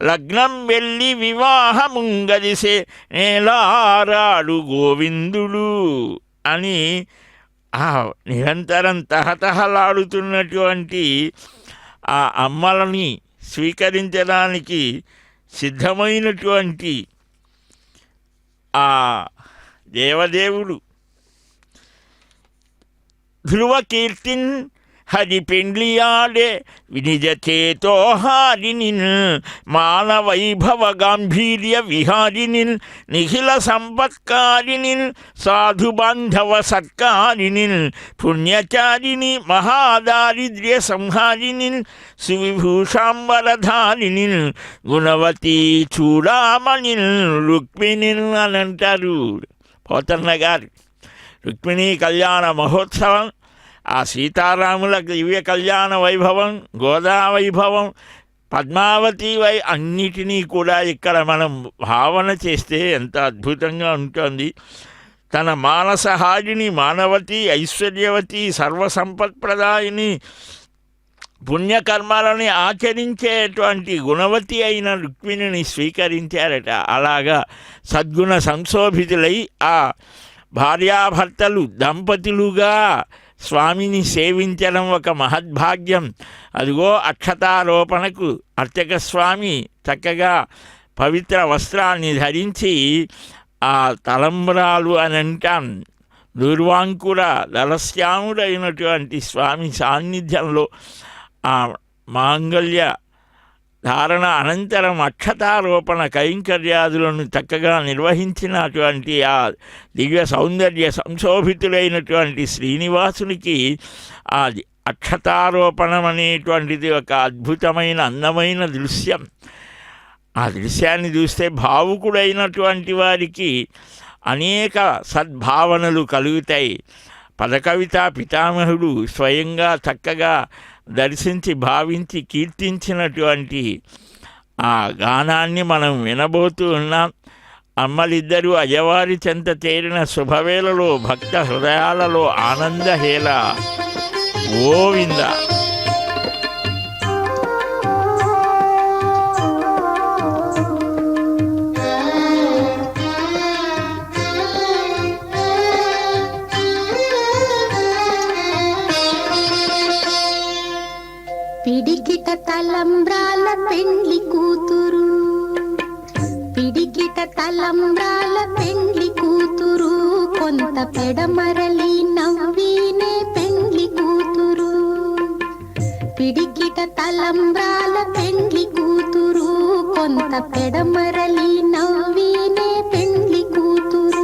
లగ్నం వెళ్ళి వివాహముంగదిసే నేలారాడు గోవిందుడు అని ఆ నిరంతరం తహతహలాడుతున్నటువంటి ఆ అమ్మలని స్వీకరించడానికి సిద్ధమైనటువంటి ఆ దేవదేవుడు ధ్రువకీర్తిన్ హరి పెండ్లియాడే వినిజ చేతోహారినిన్ మానవైభవ గాంభీర్య విహారినిన్ నిఖిల సంపత్కారినిన్ సాధుబాంధవ సత్కారినిన్ పుణ్యచారిణి మహాదారిద్ర్య సంహారినిన్ సువిభూషాంబరధారినిన్ గుణవతి చూడామణిన్ రుక్మిణిన్ అని అంటారు పోతన్న గారు. రుక్మిణీ కళ్యాణ మహోత్సవం, ఆ సీతారాముల దివ్య కళ్యాణ వైభవం, గోదా వైభవం, పద్మావతి అన్నిటినీ కూడా ఇక్కడ మనం భావన చేస్తే ఎంత అద్భుతంగా ఉంటుంది. తన మానసహారిణి, మానవతి, ఐశ్వర్యవతి, సర్వసంపత్ప్రదాయిని, పుణ్యకర్మాలని ఆచరించేటువంటి గుణవతి అయిన రుక్మిణిని స్వీకరించారట. అలాగా సద్గుణ సంశోభితులై ఆ భార్యాభర్తలు దంపతులుగా స్వామిని సేవించడం ఒక మహద్భాగ్యం. అదిగో అక్షతారోపణకు అర్చక స్వామి చక్కగా పవిత్ర వస్త్రాన్ని ధరించి ఆ తలంబ్రాలు అని అంటాం, దూర్వాంకుర లలశ్యాముడైనటువంటి స్వామి సాన్నిధ్యంలో ఆ మాంగళ్య ధారణ అనంతరం అక్షతారోపణ కైంకర్యాదులను చక్కగా నిర్వహించినటువంటి ఆ దివ్య సౌందర్య సంశోభితులైనటువంటి శ్రీనివాసునికి ఆ అక్షతారోపణం అనేటువంటిది ఒక అద్భుతమైన అందమైన దృశ్యం. ఆ దృశ్యాన్ని చూస్తే భావుకుడైనటువంటి వారికి అనేక సద్భావనలు కలుగుతాయి. పదకవిత పితామహుడు స్వయంగా చక్కగా దర్శించి భావించి కీర్తించినటువంటి ఆ గానాన్ని మనం వినబోతూ ఉన్నాం. అమ్మలిద్దరూ అయ్యవారి చెంత చేరిన శుభవేళలో భక్త హృదయాలలో ఆనందహేళ గోవింద. పిడికిట తలంబ్రాల పెండ్లి కూతురు, పిడికిట తలంబ్రాల పెండ్లి కూతురు, కొంత పెడమరలి నవ్వీనే పెండ్లి కూతురు. పిడికిట తలంబ్రాల పెండ్లి కూతురు, కొంత పెడమరలి నవ్వీనే పెండ్లి కూతురు.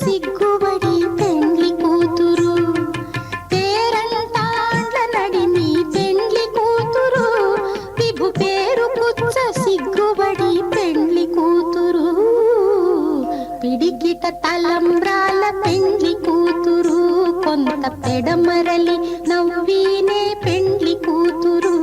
సిగ్గుబడి పెండ్లి కూతురు, పేరంటాండ్ల నడిమి పెండ్లి కూతురు, విభు పేరు పుచ్చ సిగ్గుబడి పెండ్లి కూతురు. పిడికిట తలంబ్రాల పెండ్లి కూతురు, కొంత పెడమరలి నవ్వీనే పెండ్లి కూతురు.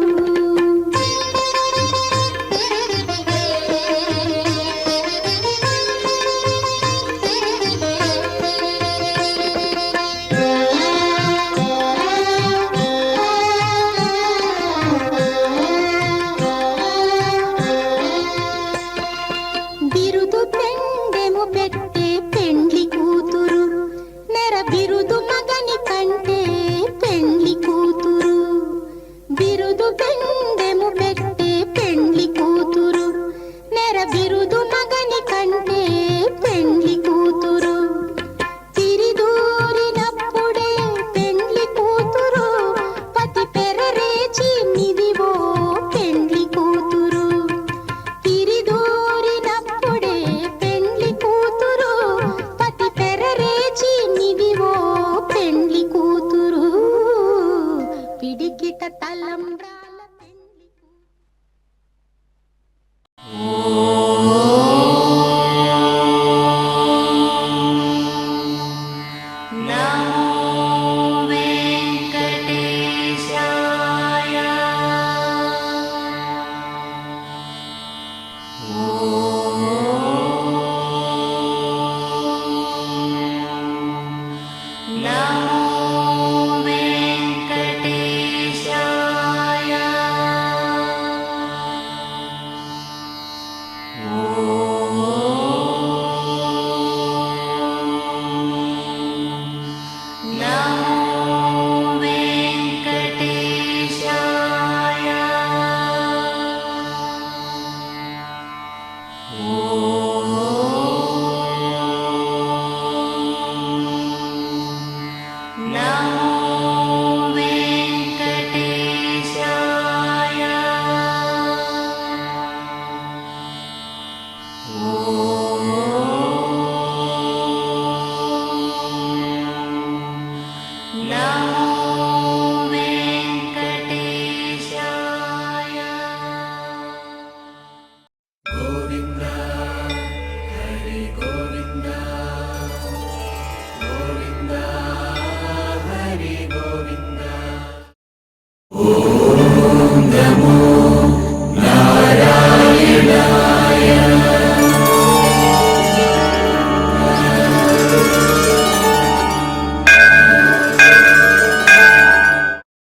ఓ